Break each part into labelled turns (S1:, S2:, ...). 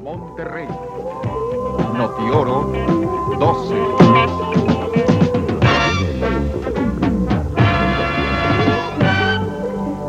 S1: Monterrey. Notioro 12.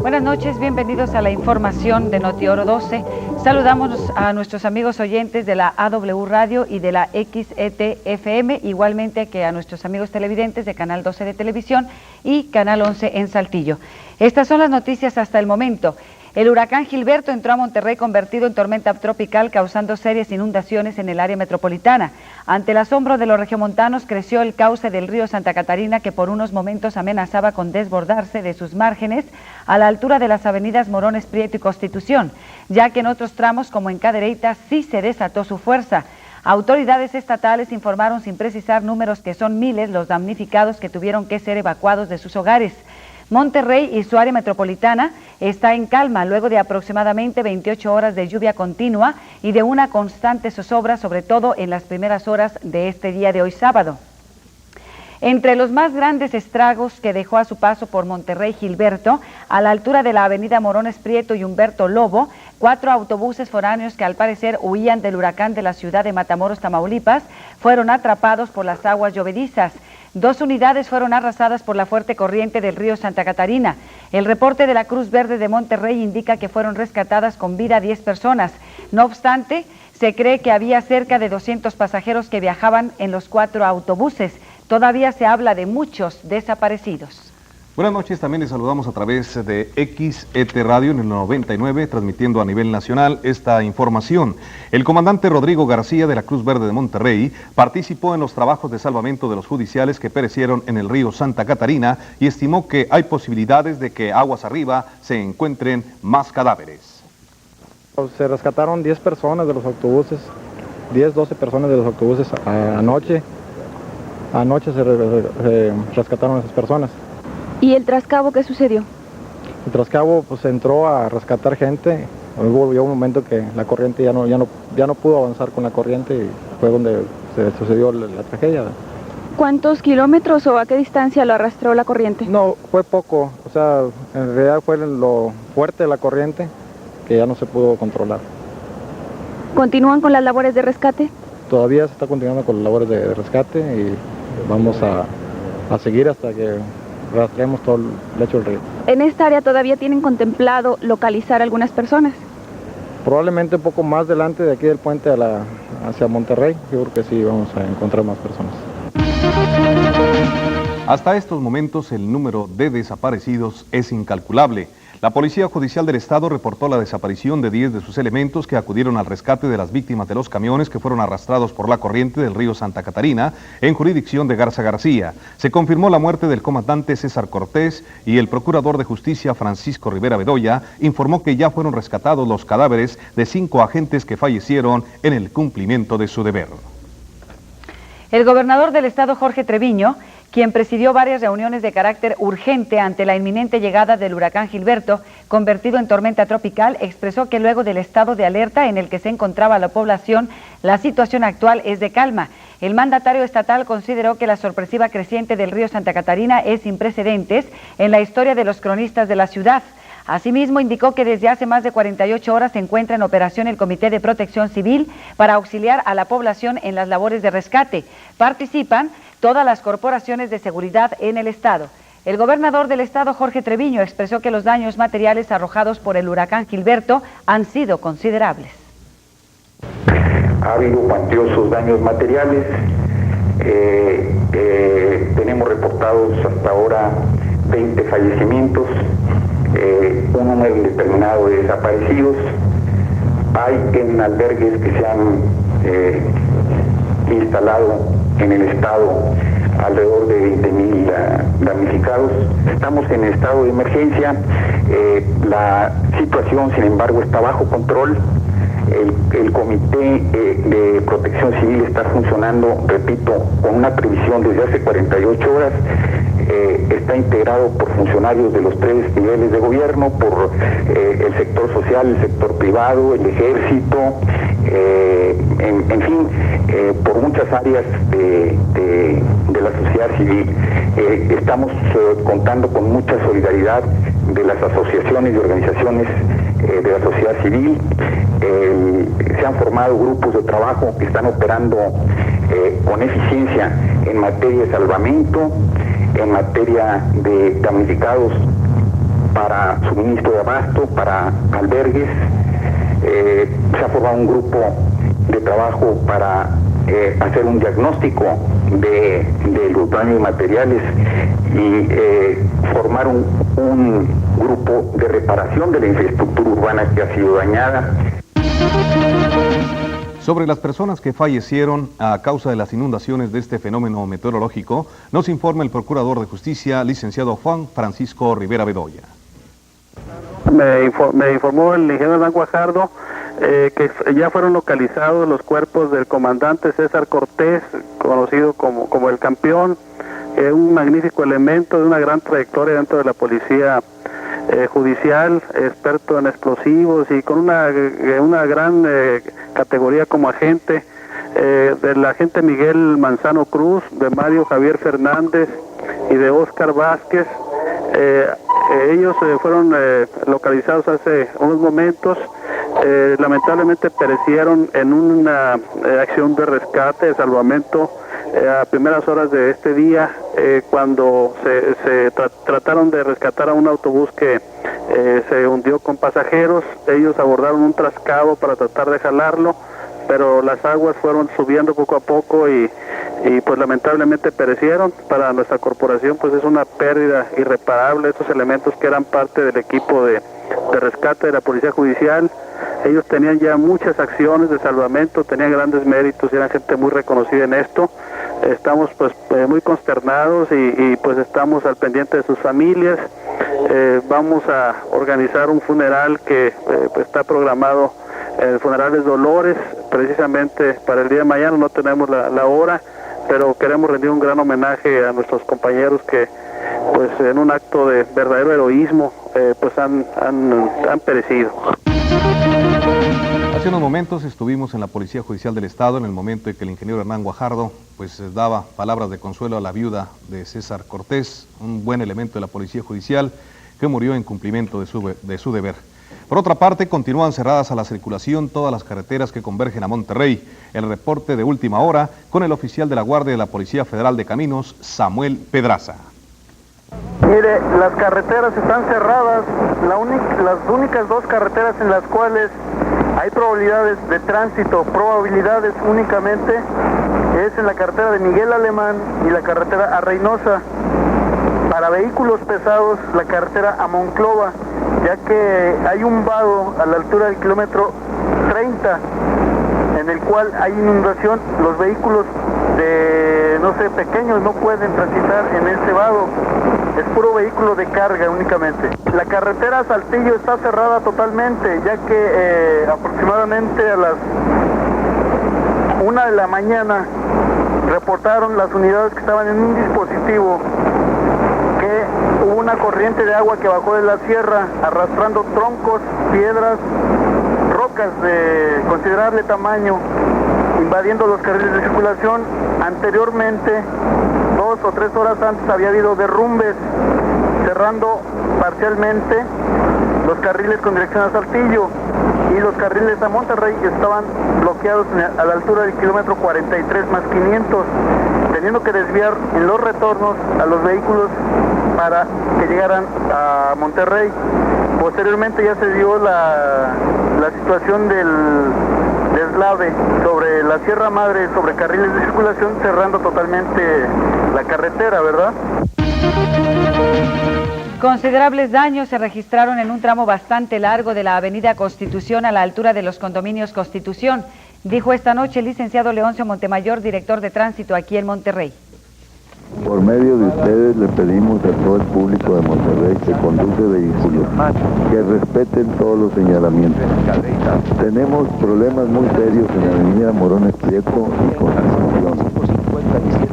S2: Buenas noches, bienvenidos a la información de Notioro 12. Saludamos a nuestros amigos oyentes de la AW Radio y de la XET-FM, igualmente que a nuestros amigos televidentes de Canal 12 de Televisión y Canal 11 en Saltillo. Estas son las noticias hasta el momento. El huracán Gilberto entró a Monterrey convertido en tormenta tropical, causando serias inundaciones en el área metropolitana. Ante el asombro de los regiomontanos, creció el cauce del río Santa Catarina, que por unos momentos amenazaba con desbordarse de sus márgenes a la altura de las avenidas Morones Prieto y Constitución, ya que en otros tramos, como en Cadereyta, sí se desató su fuerza. Autoridades estatales informaron sin precisar números que son miles los damnificados que tuvieron que ser evacuados de sus hogares. Monterrey y su área metropolitana está en calma luego de aproximadamente 28 horas de lluvia continua y de una constante zozobra, sobre todo en las primeras horas de este día de hoy sábado. Entre los más grandes estragos que dejó a su paso por Monterrey Gilberto, a la altura de la avenida Morones Prieto y Humberto Lobo, 4 autobuses foráneos que al parecer huían del huracán de la ciudad de Matamoros, Tamaulipas, fueron atrapados por las aguas llovedizas. 2 unidades fueron arrasadas por la fuerte corriente del río Santa Catarina. El reporte de la Cruz Verde de Monterrey indica que fueron rescatadas con vida 10 personas. No obstante, se cree que había cerca de 200 pasajeros que viajaban en los 4 autobuses. Todavía se habla de muchos desaparecidos.
S3: Buenas noches, también les saludamos a través de XET Radio en el 99, transmitiendo a nivel nacional esta información. El comandante Rodrigo García de la Cruz Verde de Monterrey participó en los trabajos de salvamento de los judiciales que perecieron en el río Santa Catarina y estimó que hay posibilidades de que aguas arriba se encuentren más cadáveres.
S4: Se rescataron 10 personas de los autobuses, 12 personas de los autobuses anoche. Anoche se rescataron esas personas.
S5: ¿Y el trascabo qué sucedió?
S4: El trascabo pues entró a rescatar gente. Hubo un momento que la corriente ya no pudo avanzar con la corriente y fue donde se sucedió la tragedia.
S5: ¿Cuántos kilómetros o a qué distancia lo arrastró la corriente?
S4: No, fue poco. O sea, en realidad fue lo fuerte de la corriente que ya no se pudo controlar.
S5: ¿Continúan con las labores de rescate?
S4: Todavía se está continuando con las labores de rescate y vamos a seguir hasta que rastreemos todo el lecho del río.
S5: ¿En esta área todavía tienen contemplado localizar algunas personas?
S4: Probablemente un poco más delante de aquí del puente hacia Monterrey, yo creo que sí vamos a encontrar más personas.
S3: Hasta estos momentos el número de desaparecidos es incalculable. La Policía Judicial del Estado reportó la desaparición de 10 de sus elementos que acudieron al rescate de las víctimas de los camiones que fueron arrastrados por la corriente del río Santa Catarina en jurisdicción de Garza García. Se confirmó la muerte del comandante César Cortés y el Procurador de Justicia Francisco Rivera Bedoya informó que ya fueron rescatados los cadáveres de 5 agentes que fallecieron en el cumplimiento de su deber.
S2: El gobernador del estado, Jorge Treviño, quien presidió varias reuniones de carácter urgente ante la inminente llegada del huracán Gilberto, convertido en tormenta tropical, expresó que luego del estado de alerta en el que se encontraba la población, la situación actual es de calma. El mandatario estatal consideró que la sorpresiva creciente del río Santa Catarina es sin precedentes en la historia de los cronistas de la ciudad. Asimismo, indicó que desde hace más de 48 horas se encuentra en operación el Comité de Protección Civil para auxiliar a la población en las labores de rescate. Participan todas las corporaciones de seguridad en el estado. El gobernador del estado, Jorge Treviño, expresó que los daños materiales arrojados por el huracán Gilberto han sido considerables.
S6: Ha habido cuantiosos daños materiales. Tenemos reportados hasta ahora 20 fallecimientos, un número indeterminado de desaparecidos. Hay en albergues que se han instalado en el estado alrededor de 20.000 damnificados. Estamos en estado de emergencia. La situación, sin embargo, está bajo control. El Comité de Protección Civil está funcionando, repito, con una previsión desde hace 48 horas. Está integrado por funcionarios de los 3 niveles de gobierno, por el sector social, el sector privado, el ejército, en fin, por muchas áreas de la sociedad civil. Estamos contando con mucha solidaridad de las asociaciones y organizaciones de la sociedad civil. se han formado grupos de trabajo que están operando con eficiencia en materia de salvamento, en materia de damnificados para suministro de abasto, para albergues. Se ha formado un grupo de trabajo para hacer un diagnóstico de los daños materiales y formar un grupo de reparación de la infraestructura urbana que ha sido dañada.
S3: Sobre las personas que fallecieron a causa de las inundaciones de este fenómeno meteorológico, nos informa el Procurador de Justicia, licenciado Juan Francisco Rivera Bedoya.
S1: Me informó el ingeniero Hernán Guajardo que ya fueron localizados los cuerpos del comandante César Cortés, conocido como el Campeón, un magnífico elemento de una gran trayectoria dentro de la policía judicial, experto en explosivos y con una gran categoría como agente, del agente Miguel Manzano Cruz, de Mario Javier Fernández y de Óscar Vázquez. Ellos fueron localizados hace unos momentos. Lamentablemente perecieron en una acción de rescate, de salvamento, a primeras horas de este día, cuando se trataron de rescatar a un autobús que se hundió con pasajeros. Ellos abordaron un trascabo para tratar de jalarlo, pero las aguas fueron subiendo poco a poco y pues lamentablemente perecieron. Para nuestra corporación pues es una pérdida irreparable estos elementos que eran parte del equipo de rescate de la Policía Judicial. Ellos tenían ya muchas acciones de salvamento, tenían grandes méritos y eran gente muy reconocida en esto. Estamos pues muy consternados y pues estamos al pendiente de sus familias. Vamos a organizar un funeral que pues está programado, el Funerales Dolores, precisamente para el día de mañana. No tenemos la hora, pero queremos rendir un gran homenaje a nuestros compañeros que pues en un acto de verdadero heroísmo pues han perecido.
S3: Hace unos momentos estuvimos en la Policía Judicial del Estado en el momento en que el ingeniero Hernán Guajardo pues daba palabras de consuelo a la viuda de César Cortés, un buen elemento de la Policía Judicial que murió en cumplimiento de su deber. Por otra parte, continúan cerradas a la circulación todas las carreteras que convergen a Monterrey. El reporte de última hora con el oficial de la Guardia de la Policía Federal de Caminos, Samuel Pedraza.
S7: Mire, las carreteras están cerradas. Las únicas dos carreteras en las cuales hay probabilidades de tránsito, probabilidades únicamente, es en la carretera de Miguel Alemán y la carretera a Reynosa. Para vehículos pesados, la carretera a Monclova, ya que hay un vado a la altura del kilómetro 30 en el cual hay inundación. Los vehículos pequeños no pueden transitar en ese vado, es puro vehículo de carga únicamente. La carretera a Saltillo está cerrada totalmente, ya que aproximadamente a las 1 de la mañana reportaron las unidades que estaban en un dispositivo que hubo una corriente de agua que bajó de la sierra arrastrando troncos, piedras, rocas de considerable tamaño, invadiendo los carriles de circulación. Anteriormente, 2 o 3 horas antes, había habido derrumbes, cerrando parcialmente los carriles con dirección a Saltillo, y los carriles a Monterrey estaban bloqueados a la altura del kilómetro 43 más 500, teniendo que desviar en los retornos a los vehículos para que llegaran a Monterrey. Posteriormente ya se dio la situación del deslave sobre la Sierra Madre, sobre carriles de circulación, cerrando totalmente la carretera, ¿verdad?
S2: Considerables daños se registraron en un tramo bastante largo de la avenida Constitución a la altura de los condominios Constitución, dijo esta noche el licenciado Leoncio Montemayor, director de tránsito aquí en Monterrey.
S8: Por medio de ustedes le pedimos a todo el público de Monterrey que conduce vehículos que respeten todos los señalamientos. Tenemos problemas muy serios en la avenida Morones Prieto y Constitución.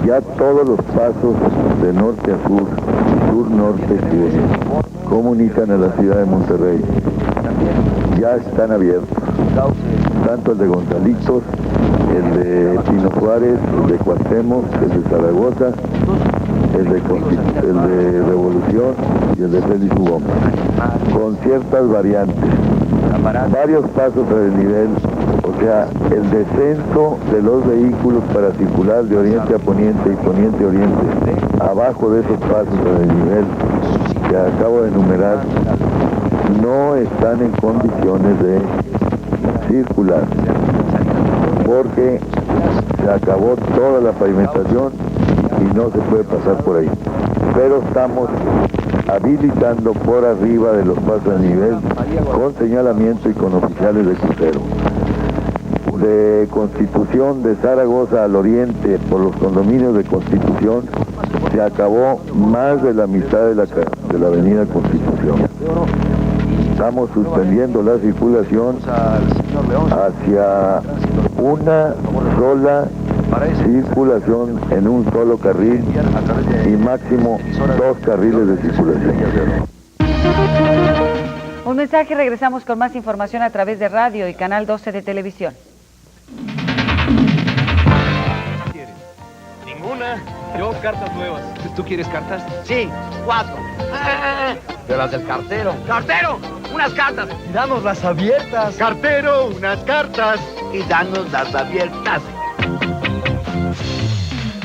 S8: Ya todos los pasos de norte a sur, sur-norte que comunican a la ciudad de Monterrey ya están abiertos. Tanto el de Gonzalitos, el de Pino Juárez, el de Cuauhtémoc, el de Zaragoza, el de Revolución y el de Félix Gómez, con ciertas variantes. Varios pasos a desnivel O sea, el descenso de los vehículos para circular de oriente a poniente y poniente a oriente, abajo de esos pasos en el nivel que acabo de enumerar, no están en condiciones de circular, porque se acabó toda la pavimentación y no se puede pasar por ahí. Pero estamos habilitando por arriba de los pasos a nivel con señalamiento y con oficiales de crucero. De Constitución de Zaragoza al oriente por los condominios de Constitución se acabó más de la mitad de la avenida Constitución. Estamos suspendiendo la circulación hacia una sola circulación en un solo carril y máximo 2 carriles de circulación.
S2: Un mensaje, regresamos con más información a través de radio y Canal 12 de televisión.
S9: Ninguna. Yo cartas nuevas. ¿Tú quieres cartas?
S10: Sí, 4. De las del cartero. ¡Cartero! ¡Unas cartas!
S9: Danos las abiertas.
S10: ¡Cartero! ¡Unas cartas! Y danos las abiertas.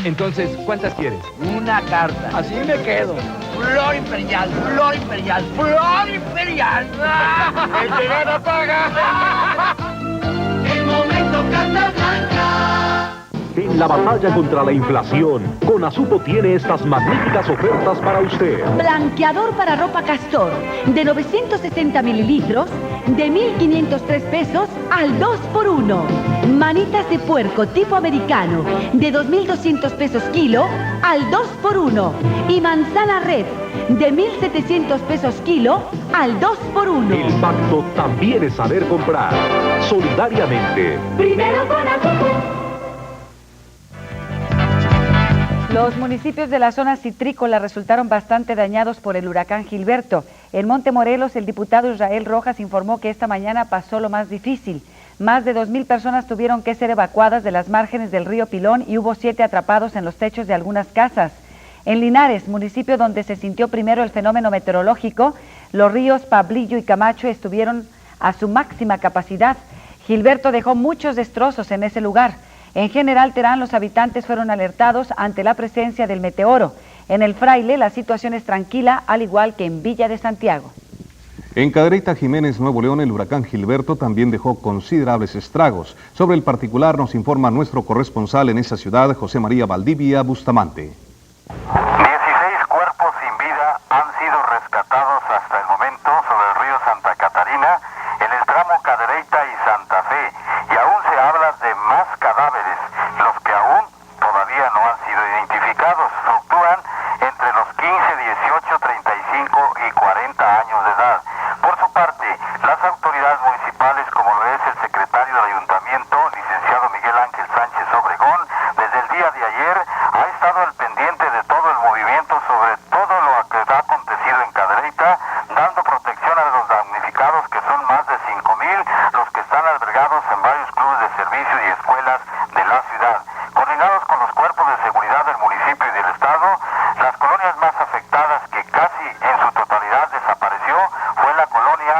S9: Entonces, ¿cuántas quieres?
S10: Una carta.
S9: Así me quedo.
S10: Flor imperial, flor imperial, flor imperial. El que gana paga. El momento carta blanca.
S11: En la batalla contra la inflación, Conasupo tiene estas magníficas ofertas para usted.
S12: Blanqueador para ropa Castor, de 960 mililitros, de 1.503 pesos al 2x1. Manitas de puerco tipo americano, de 2.200 pesos kilo al 2x1. Y manzana red, de 1.700 pesos kilo al 2x1.
S11: El pacto también es saber comprar. Solidariamente.
S12: Primero Conasupo.
S2: Los municipios de la zona citrícola resultaron bastante dañados por el huracán Gilberto. En Montemorelos, el diputado Israel Rojas informó que esta mañana pasó lo más difícil. Más de 2.000 personas tuvieron que ser evacuadas de las márgenes del río Pilón y hubo 7 atrapados en los techos de algunas casas. En Linares, municipio donde se sintió primero el fenómeno meteorológico, los ríos Pablillo y Camacho estuvieron a su máxima capacidad. Gilberto dejó muchos destrozos en ese lugar. En General Terán, los habitantes fueron alertados ante la presencia del meteoro. En el Fraile, la situación es tranquila, al igual que en Villa de Santiago.
S3: En Cadereyta, Jiménez, Nuevo León, el huracán Gilberto también dejó considerables estragos. Sobre el particular nos informa nuestro corresponsal en esa ciudad, José María Valdivia Bustamante.
S13: 16 cuerpos sin vida han sido rescatados hasta el momento sobre el río Santa Catarina, en el tramo Cadereyta y Santa Fe, y aún se habla de más cadáveres, los que aún todavía no han sido identificados. Fluctúan entre los 15, 18, 35 y 40 años de edad. Por su parte, las autoridades municipales, como lo es el secretario del ayuntamiento, licenciado Miguel Ángel Sánchez Obregón, desde el día de ayer ha estado al pendiente de todo el movimiento sobre todo lo que ha acontecido en Cadereyta, dando protección a los damnificados, que son más de 5,000 los que están albergados en varios clubes de servicio y escuelas de la ciudad. Coordinados con los cuerpos de seguridad del municipio y del estado, las colonias más afectadas, que casi en su totalidad desapareció, fue la colonia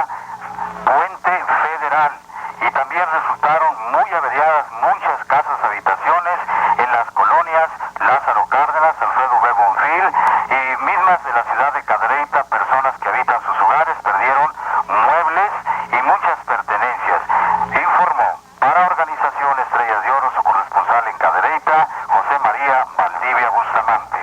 S13: Puente Federal, y también resultaron muy averiadas muchas casas habitaciones en las colonias Lázaro Cárdenas, Alfredo B. Bonfil y mismas de la ciudad de Cadereyta. Personas que habitan sus hogares perdieron muebles y muchas pertenencias. Informó para Organización Estrellas de Oro su corresponsal en Cadereyta, José María Valdivia Bustamante.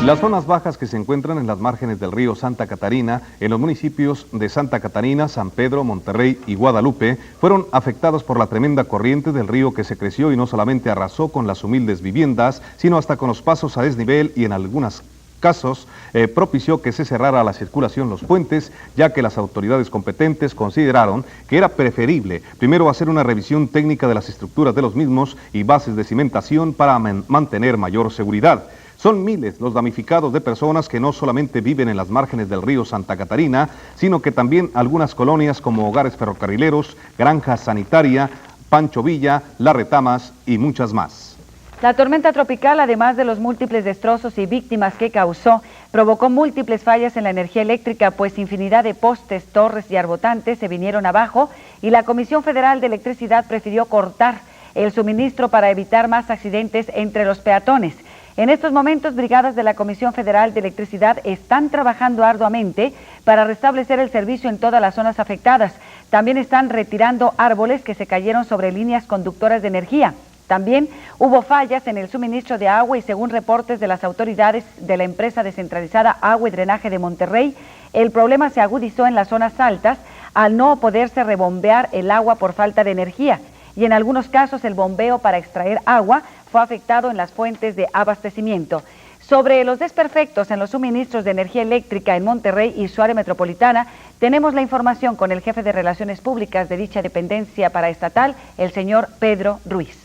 S3: Las zonas bajas que se encuentran en las márgenes del río Santa Catarina, en los municipios de Santa Catarina, San Pedro, Monterrey y Guadalupe, fueron afectados por la tremenda corriente del río que se creció y no solamente arrasó con las humildes viviendas, sino hasta con los pasos a desnivel y en algunos casos propició que se cerrara la circulación los puentes, ya que las autoridades competentes consideraron que era preferible primero hacer una revisión técnica de las estructuras de los mismos y bases de cimentación para mantener mayor seguridad. Son miles los damnificados de personas que no solamente viven en las márgenes del río Santa Catarina, sino que también algunas colonias como Hogares Ferrocarrileros, Granja Sanitaria, Pancho Villa, Las Retamas y muchas más.
S2: La tormenta tropical, además de los múltiples destrozos y víctimas que causó, provocó múltiples fallas en la energía eléctrica, pues infinidad de postes, torres y arbotantes se vinieron abajo y la Comisión Federal de Electricidad prefirió cortar el suministro para evitar más accidentes entre los peatones. En estos momentos, brigadas de la Comisión Federal de Electricidad están trabajando arduamente para restablecer el servicio en todas las zonas afectadas. También están retirando árboles que se cayeron sobre líneas conductoras de energía. También hubo fallas en el suministro de agua y según reportes de las autoridades de la empresa descentralizada Agua y Drenaje de Monterrey, el problema se agudizó en las zonas altas al no poderse rebombear el agua por falta de energía. Y en algunos casos el bombeo para extraer agua fue afectado en las fuentes de abastecimiento. Sobre los desperfectos en los suministros de energía eléctrica en Monterrey y su área metropolitana, tenemos la información con el jefe de Relaciones Públicas de dicha dependencia paraestatal, el señor Pedro Ruiz.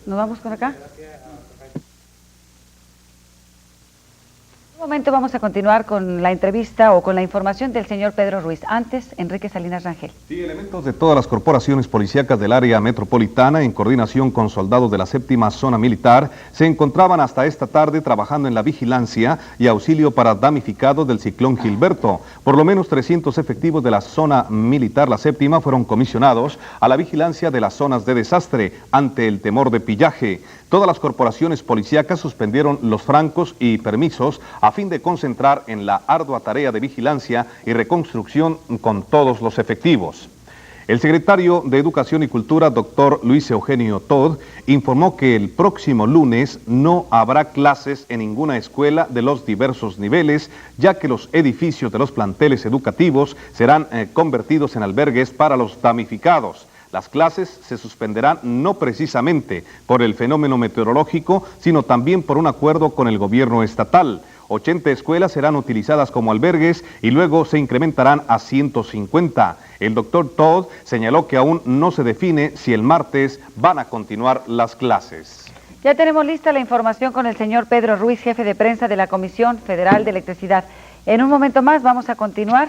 S2: ¿Nos vamos con acá? En un momento vamos a continuar con la entrevista o con la información del señor Pedro Ruiz. Antes, Enrique Salinas Rangel.
S3: Sí, elementos de todas las corporaciones policíacas del área metropolitana, en coordinación con soldados de la 7ª Zona Militar, se encontraban hasta esta tarde trabajando en la vigilancia y auxilio para damnificados del ciclón Gilberto. Por lo menos 300 efectivos de la Zona Militar, la 7ª, fueron comisionados a la vigilancia de las zonas de desastre ante el temor de pillaje. Todas las corporaciones policíacas suspendieron los francos y permisos a fin de concentrar en la ardua tarea de vigilancia y reconstrucción con todos los efectivos. El secretario de Educación y Cultura, doctor Luis Eugenio Todd, informó que el próximo lunes no habrá clases en ninguna escuela de los diversos niveles, ya que los edificios de los planteles educativos serán convertidos en albergues para los damnificados. Las clases se suspenderán no precisamente por el fenómeno meteorológico, sino también por un acuerdo con el gobierno estatal. 80 escuelas serán utilizadas como albergues y luego se incrementarán a 150. El doctor Todd señaló que aún no se define si el martes van a continuar las clases.
S2: Ya tenemos lista la información con el señor Pedro Ruiz, jefe de prensa de la Comisión Federal de Electricidad. En un momento más vamos a continuar.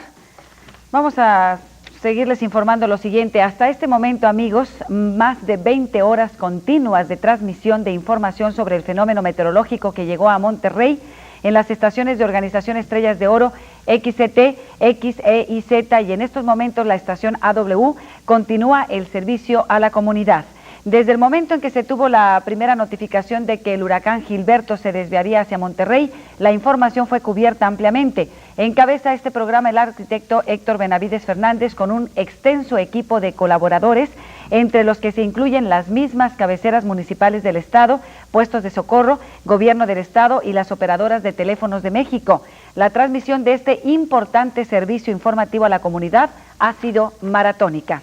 S2: Vamos a seguirles informando lo siguiente. Hasta este momento, amigos, más de 20 horas continuas de transmisión de información sobre el fenómeno meteorológico que llegó a Monterrey en las estaciones de Organización Estrellas de Oro, XCT, XEIZ y en estos momentos la estación AW continúa el servicio a la comunidad. Desde el momento en que se tuvo la primera notificación de que el huracán Gilberto se desviaría hacia Monterrey, la información fue cubierta ampliamente. Encabeza este programa el arquitecto Héctor Benavides Fernández con un extenso equipo de colaboradores, entre los que se incluyen las mismas cabeceras municipales del Estado, puestos de socorro, gobierno del Estado y las operadoras de teléfonos de México. La transmisión de este importante servicio informativo a la comunidad ha sido maratónica.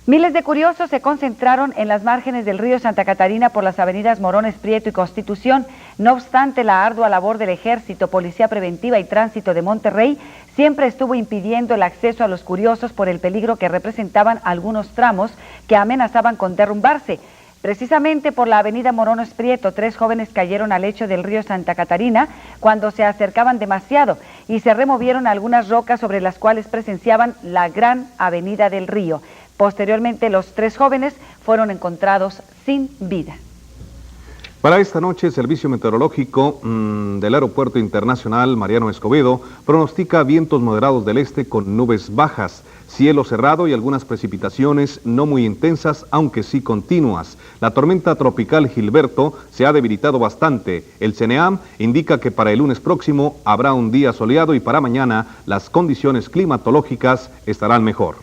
S2: Miles de curiosos se concentraron en las márgenes del río Santa Catarina por las avenidas Morones Prieto y Constitución. No obstante, la ardua labor del Ejército, Policía Preventiva y Tránsito de Monterrey siempre estuvo impidiendo el acceso a los curiosos por el peligro que representaban algunos tramos que amenazaban con derrumbarse. Precisamente por la avenida Morones Prieto, 3 jóvenes cayeron al lecho del río Santa Catarina cuando se acercaban demasiado y se removieron algunas rocas sobre las cuales presenciaban la gran avenida del río. Posteriormente, los 3 jóvenes fueron encontrados sin vida.
S3: Para esta noche, el Servicio Meteorológico del Aeropuerto Internacional Mariano Escobedo pronostica vientos moderados del este con nubes bajas, cielo cerrado y algunas precipitaciones no muy intensas, aunque sí continuas. La tormenta tropical Gilberto se ha debilitado bastante. El CENEAM indica que para el lunes próximo habrá un día soleado y para mañana las condiciones climatológicas estarán mejor.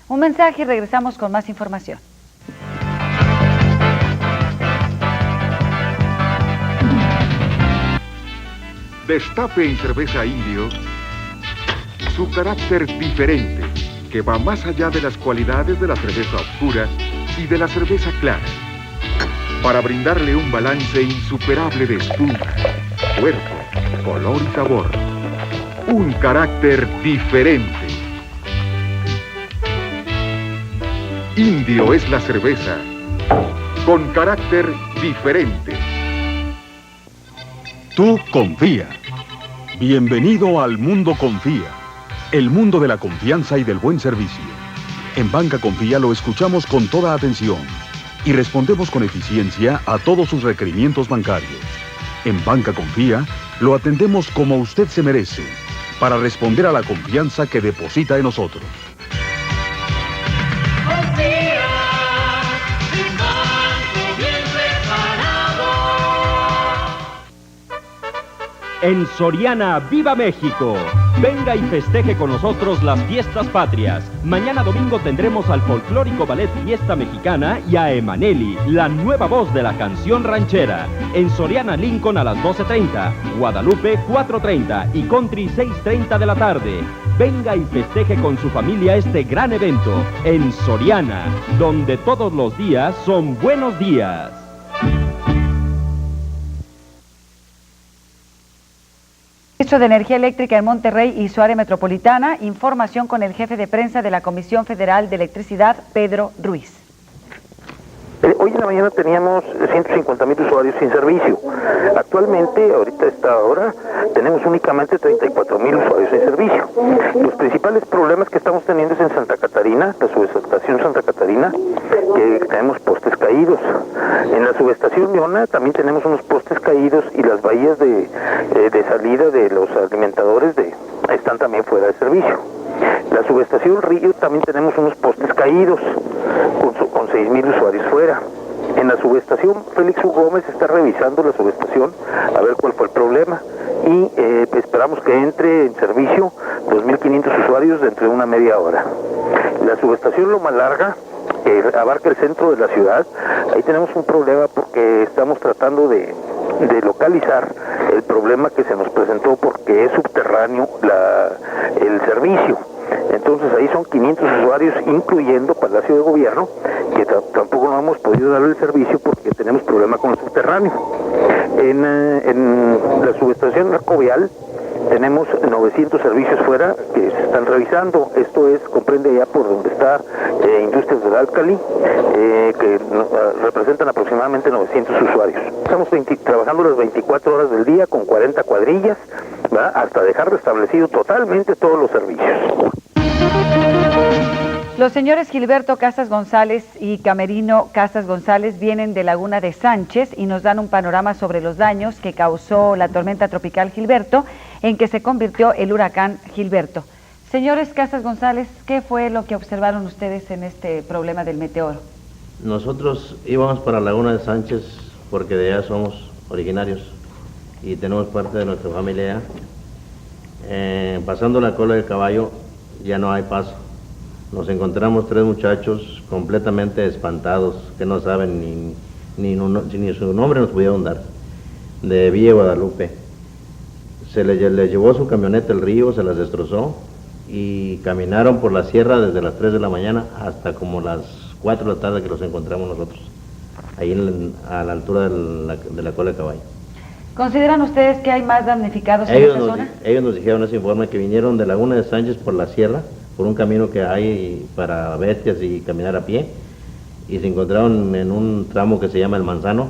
S2: Un mensaje y regresamos con más información.
S14: Destape en Cerveza Indio su carácter diferente, que va más allá de las cualidades de la cerveza oscura y de la cerveza clara, para brindarle un balance insuperable de espuma, cuerpo, color y sabor. Un carácter diferente. Indio es la cerveza con carácter diferente.
S15: Tú confía. Bienvenido al Mundo Confía, el mundo de la confianza y del buen servicio. En Banca Confía lo escuchamos con toda atención y respondemos con eficiencia a todos sus requerimientos bancarios. En Banca Confía lo atendemos como usted se merece, para responder a la confianza que deposita en nosotros.
S16: En Soriana, ¡viva México! Venga y festeje con nosotros las fiestas patrias. Mañana domingo tendremos al folclórico ballet Fiesta Mexicana y a Emaneli, la nueva voz de la canción ranchera. En Soriana Lincoln a las 12:30, Guadalupe 4:30 y Country 6:30 de la tarde. Venga y festeje con su familia este gran evento en Soriana, donde todos los días son buenos días.
S2: Ministro de Energía Eléctrica en Monterrey y su área metropolitana, información con el jefe de prensa de la Comisión Federal de Electricidad, Pedro Ruiz.
S6: Hoy en la mañana teníamos 150,000 usuarios sin servicio. Actualmente, ahorita a esta hora, tenemos únicamente 34,000 usuarios sin servicio. Los principales problemas que estamos teniendo es en Santa Catarina, la subestación Santa Catarina, que tenemos postes caídos. En la subestación Leona también tenemos unos postes caídos y las bahías de salida de los alimentadores están también fuera de servicio. La subestación Río también tenemos unos postes caídos con 6,000 usuarios fuera. En la subestación Félix U. Gómez está revisando la subestación a ver cuál fue el problema y esperamos que entre en servicio 2,500 usuarios dentro de una media hora. La subestación Loma Larga abarca el centro de la ciudad. Ahí tenemos un problema porque estamos tratando de localizar el problema que se nos presentó porque es subterráneo el servicio. Entonces ahí son 500 usuarios, incluyendo Palacio de Gobierno, que tampoco no hemos podido darle el servicio porque tenemos problema con el subterráneo. En la subestación Arcovial tenemos 900 servicios fuera que se están revisando. Esto comprende ya por donde está Industrias del Álcali, que representan aproximadamente 900 usuarios. Estamos trabajando las 24 horas del día con 40 cuadrillas, ¿verdad?, hasta dejar restablecido totalmente todos los servicios.
S2: Los señores Gilberto Casas González y Camerino Casas González vienen de Laguna de Sánchez y nos dan un panorama sobre los daños que causó la tormenta tropical Gilberto, en que se convirtió el huracán Gilberto. Señores Casas González, ¿qué fue lo que observaron ustedes en este problema del meteoro?
S17: Nosotros íbamos para Laguna de Sánchez porque de allá somos originarios y tenemos parte de nuestra familia allá. Pasando la Cola del Caballo ya no hay paso. Nos encontramos 3 muchachos completamente espantados, que no saben ni su nombre nos pudieron dar, de Villa Guadalupe. Se les llevó su camioneta el río, se las destrozó y caminaron por la sierra desde las 3 de la mañana hasta como las 4 de la tarde que los encontramos nosotros, ahí a la altura de la Cola de Caballo.
S2: ¿Consideran ustedes que hay más damnificados en esa zona?
S17: Ellos nos dijeron ese informe que vinieron de Laguna de Sánchez por la sierra, por un camino que hay para bestias y caminar a pie, y se encontraron en un tramo que se llama El Manzano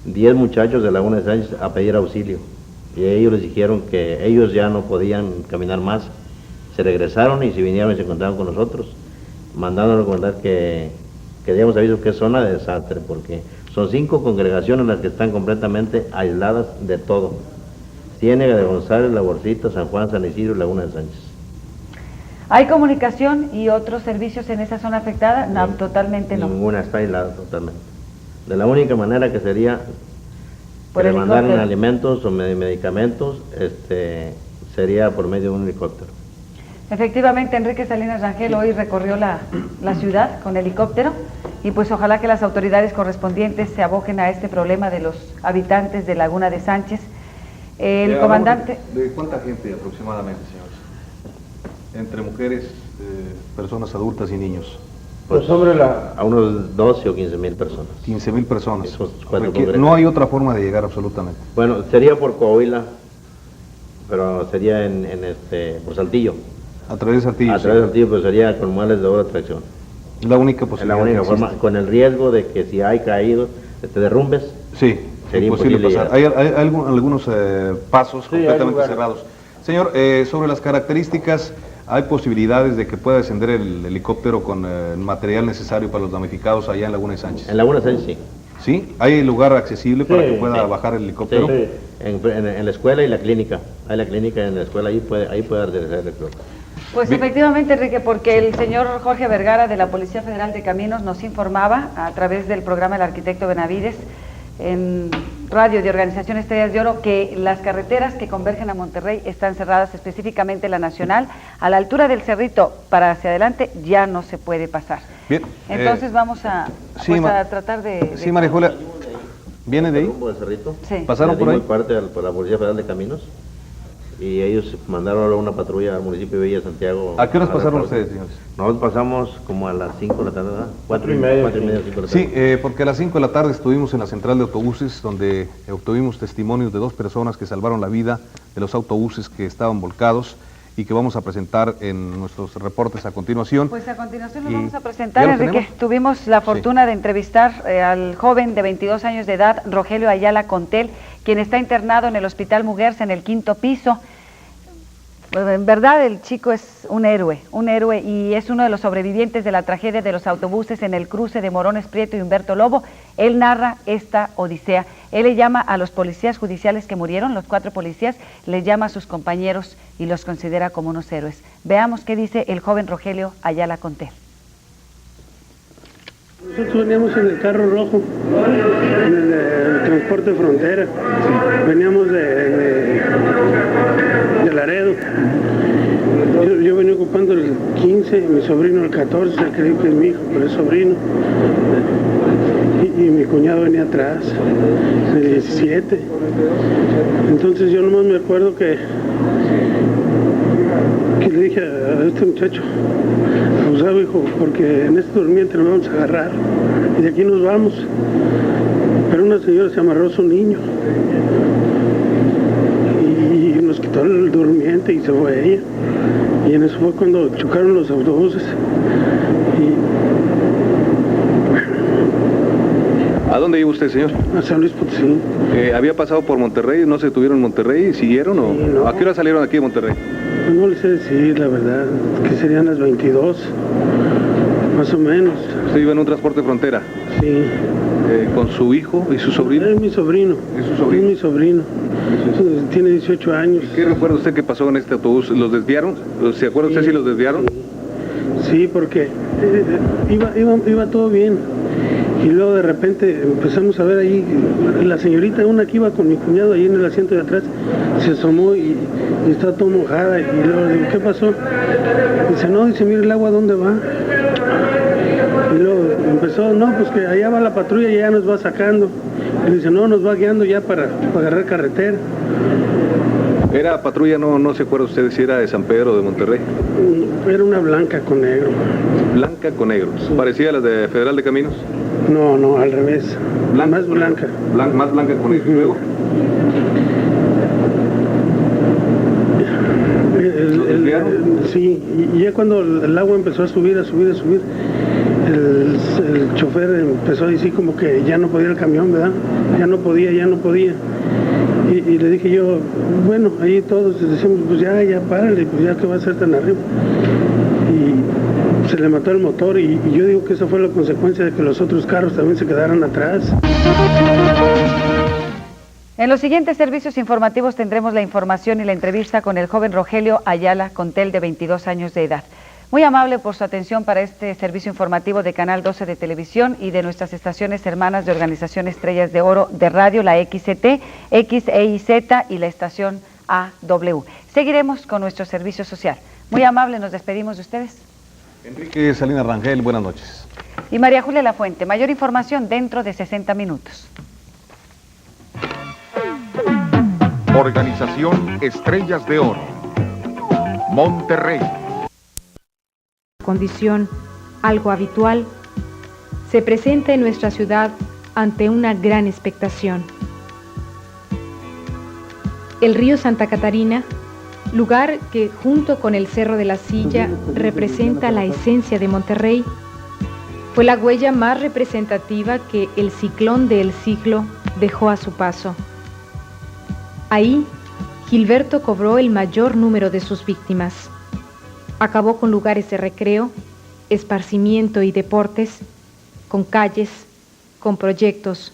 S17: 10 muchachos de Laguna de Sánchez a pedir auxilio, y ellos les dijeron que ellos ya no podían caminar más. Se regresaron y se vinieron y se encontraron con nosotros, mandándonos recordar que debíamos aviso que es zona de desastre, porque son 5 congregaciones las que están completamente aisladas de todo: Ciénega de González, La Borcita, San Juan, San Isidro y Laguna de Sánchez.
S2: ¿Hay comunicación y otros servicios en esa zona afectada? No, totalmente no.
S17: Ninguna, está aislada totalmente. De la única manera que sería
S2: por
S17: que le mandaran alimentos o medicamentos, sería por medio de un helicóptero.
S2: Efectivamente, Enrique Salinas Rangel hoy recorrió la ciudad con helicóptero y pues ojalá que las autoridades correspondientes se aboquen a este problema de los habitantes de Laguna de Sánchez. El comandante...
S3: ¿De cuánta gente aproximadamente, señores? Entre mujeres, personas adultas y niños.
S17: Pues a unos 12 o 15,000 personas.
S3: 15,000 personas. No hay otra forma de llegar absolutamente.
S17: Bueno, sería por Coahuila, pero sería por Saltillo.
S3: A través de Saltillo.
S17: A través de Saltillo, pero sería con muebles de doble tracción.
S3: La única
S17: Es
S3: posibilidad.
S17: la única
S3: que
S17: forma,
S3: existe.
S17: con el riesgo de que si hay caído, te derrumbes.
S3: Sí,
S17: sería
S3: imposible
S17: imposible
S3: pasar. Hay algunos pasos
S17: Sí, hay
S3: completamente
S17: lugares.
S3: cerrados. Señor, sobre las características, ¿hay posibilidades de que pueda descender el helicóptero con material necesario para los damnificados allá en Laguna de Sánchez?
S17: En Laguna Sánchez sí.
S3: ¿Sí? ¿Hay lugar accesible para
S17: Sí,
S3: que pueda
S17: sí.
S3: bajar el helicóptero?
S17: Sí, en la escuela y la clínica. Hay la clínica en la escuela, ahí puede aterrizar el helicóptero.
S2: Pues efectivamente, Enrique, porque el señor Jorge Vergara de la Policía Federal de Caminos nos informaba a través del programa El Arquitecto Benavides en radio de Organización Estrellas de Oro que las carreteras que convergen a Monterrey están cerradas, específicamente la nacional, a la altura del Cerrito para hacia adelante ya no se puede pasar.
S3: Bien.
S2: Entonces vamos a,
S3: sí,
S2: a tratar de...
S3: Sí, María Julia, ¿viene de ahí?
S17: Rumbo del Cerrito.
S2: Sí.
S3: ¿Pasaron por ahí?
S17: Parte por la Policía Federal de Caminos y ellos mandaron ahora una patrulla al municipio de Villa Santiago.
S3: ¿A qué horas pasaron ustedes, señores?
S17: Nosotros pasamos como a las 5 de la tarde, ¿verdad? 4 y media, 5 de la tarde.
S3: Sí, porque a las 5 de la tarde estuvimos en la central de autobuses donde obtuvimos testimonios de 2 personas que salvaron la vida de los autobuses que estaban volcados y que vamos a presentar en nuestros reportes a continuación.
S2: Pues a continuación lo
S3: Y
S2: vamos a presentar,
S3: ¿ya lo
S2: Enrique.
S3: tenemos?
S2: Tuvimos la fortuna de entrevistar al joven de 22 años de edad, Rogelio Ayala Contel, quien está internado en el Hospital Muguerza en el 5º piso. En verdad el chico es un héroe y es uno de los sobrevivientes de la tragedia de los autobuses en el cruce de Morones Prieto y Humberto Lobo. Él narra esta odisea. Él le llama a los policías judiciales que murieron, los 4 policías, les llama a sus compañeros y los considera como unos héroes. Veamos qué dice el joven Rogelio Ayala Contel.
S18: Nosotros veníamos en el carro rojo, en el transporte frontera, veníamos de Laredo. Yo venía ocupando el 15, mi sobrino el 14, creo que es mi hijo, pero es sobrino. Y mi cuñado venía atrás, el 17. Entonces yo nomás me acuerdo que le dije a este muchacho, abusado hijo, porque en este durmiente nos vamos a agarrar y de aquí nos vamos. Pero una señora se amarró a su niño y nos quitó el durmiente y se fue ella. Y en eso fue cuando chocaron los autobuses.
S3: ¿A dónde iba usted, señor?
S18: A San Luis Potosí.
S3: ¿Había pasado por Monterrey? ¿No se detuvieron en Monterrey? ¿Siguieron o
S18: no.
S3: a qué hora salieron aquí de Monterrey?
S18: Pues no les sé decir la verdad, que serían las 22, más o menos.
S3: ¿Usted iba en un transporte frontera?
S18: Sí.
S3: ¿Con su hijo y su sobrino?
S18: Es mi sobrino.
S3: ¿Es su sobrino?
S18: Es mi sobrino. Tiene 18 años.
S3: ¿Qué recuerda usted que pasó en este autobús? ¿Los desviaron? ¿Se acuerda usted si los desviaron?
S18: Sí, porque iba todo bien. Y luego de repente empezamos a ver ahí, la señorita, una que iba con mi cuñado ahí en el asiento de atrás, se asomó y está todo mojada. Y luego le digo, ¿qué pasó? Dice, no, dice, mira el agua, ¿dónde va? Y luego empezó, no, pues que allá va la patrulla y ya nos va sacando. Y dice, no, nos va guiando ya para agarrar carretera.
S3: ¿Era patrulla, no se acuerda usted si era de San Pedro o de Monterrey?
S18: Era una blanca con negro.
S3: Blanca con negro. ¿Parecía a la de Federal de Caminos?
S18: No, al revés. Más blanca.
S3: Más blanca con negro. ¿Y luego?
S18: Sí, y ya cuando el agua empezó a subir, el chofer empezó a decir como que ya no podía el camión, ¿verdad? Ya no podía. Y le dije yo, bueno, ahí todos decimos, pues ya párale, pues ya que va a ser tan arriba. Y se le mató el motor y yo digo que esa fue la consecuencia de que los otros carros también se quedaran atrás.
S2: En los siguientes servicios informativos tendremos la información y la entrevista con el joven Rogelio Ayala Contel, de 22 años de edad. Muy amable por su atención para este servicio informativo de Canal 12 de Televisión y de nuestras estaciones hermanas de Organización Estrellas de Oro de Radio, la XCT, XEIZ y la estación AW. Seguiremos con nuestro servicio social. Muy amable, nos despedimos de ustedes.
S3: Enrique Salinas Rangel, buenas noches.
S2: Y María Julia Lafuente, mayor información dentro de 60 minutos.
S14: Organización Estrellas de Oro. Monterrey.
S19: Condición algo habitual, se presenta en nuestra ciudad ante una gran expectación. El río Santa Catarina, lugar que junto con el Cerro de la Silla representa la esencia de Monterrey, Fue la huella más representativa que el ciclón del siglo dejó a su paso. Ahí, Gilberto cobró el mayor número de sus víctimas. Acabó con lugares de recreo, esparcimiento y deportes, con calles, con proyectos,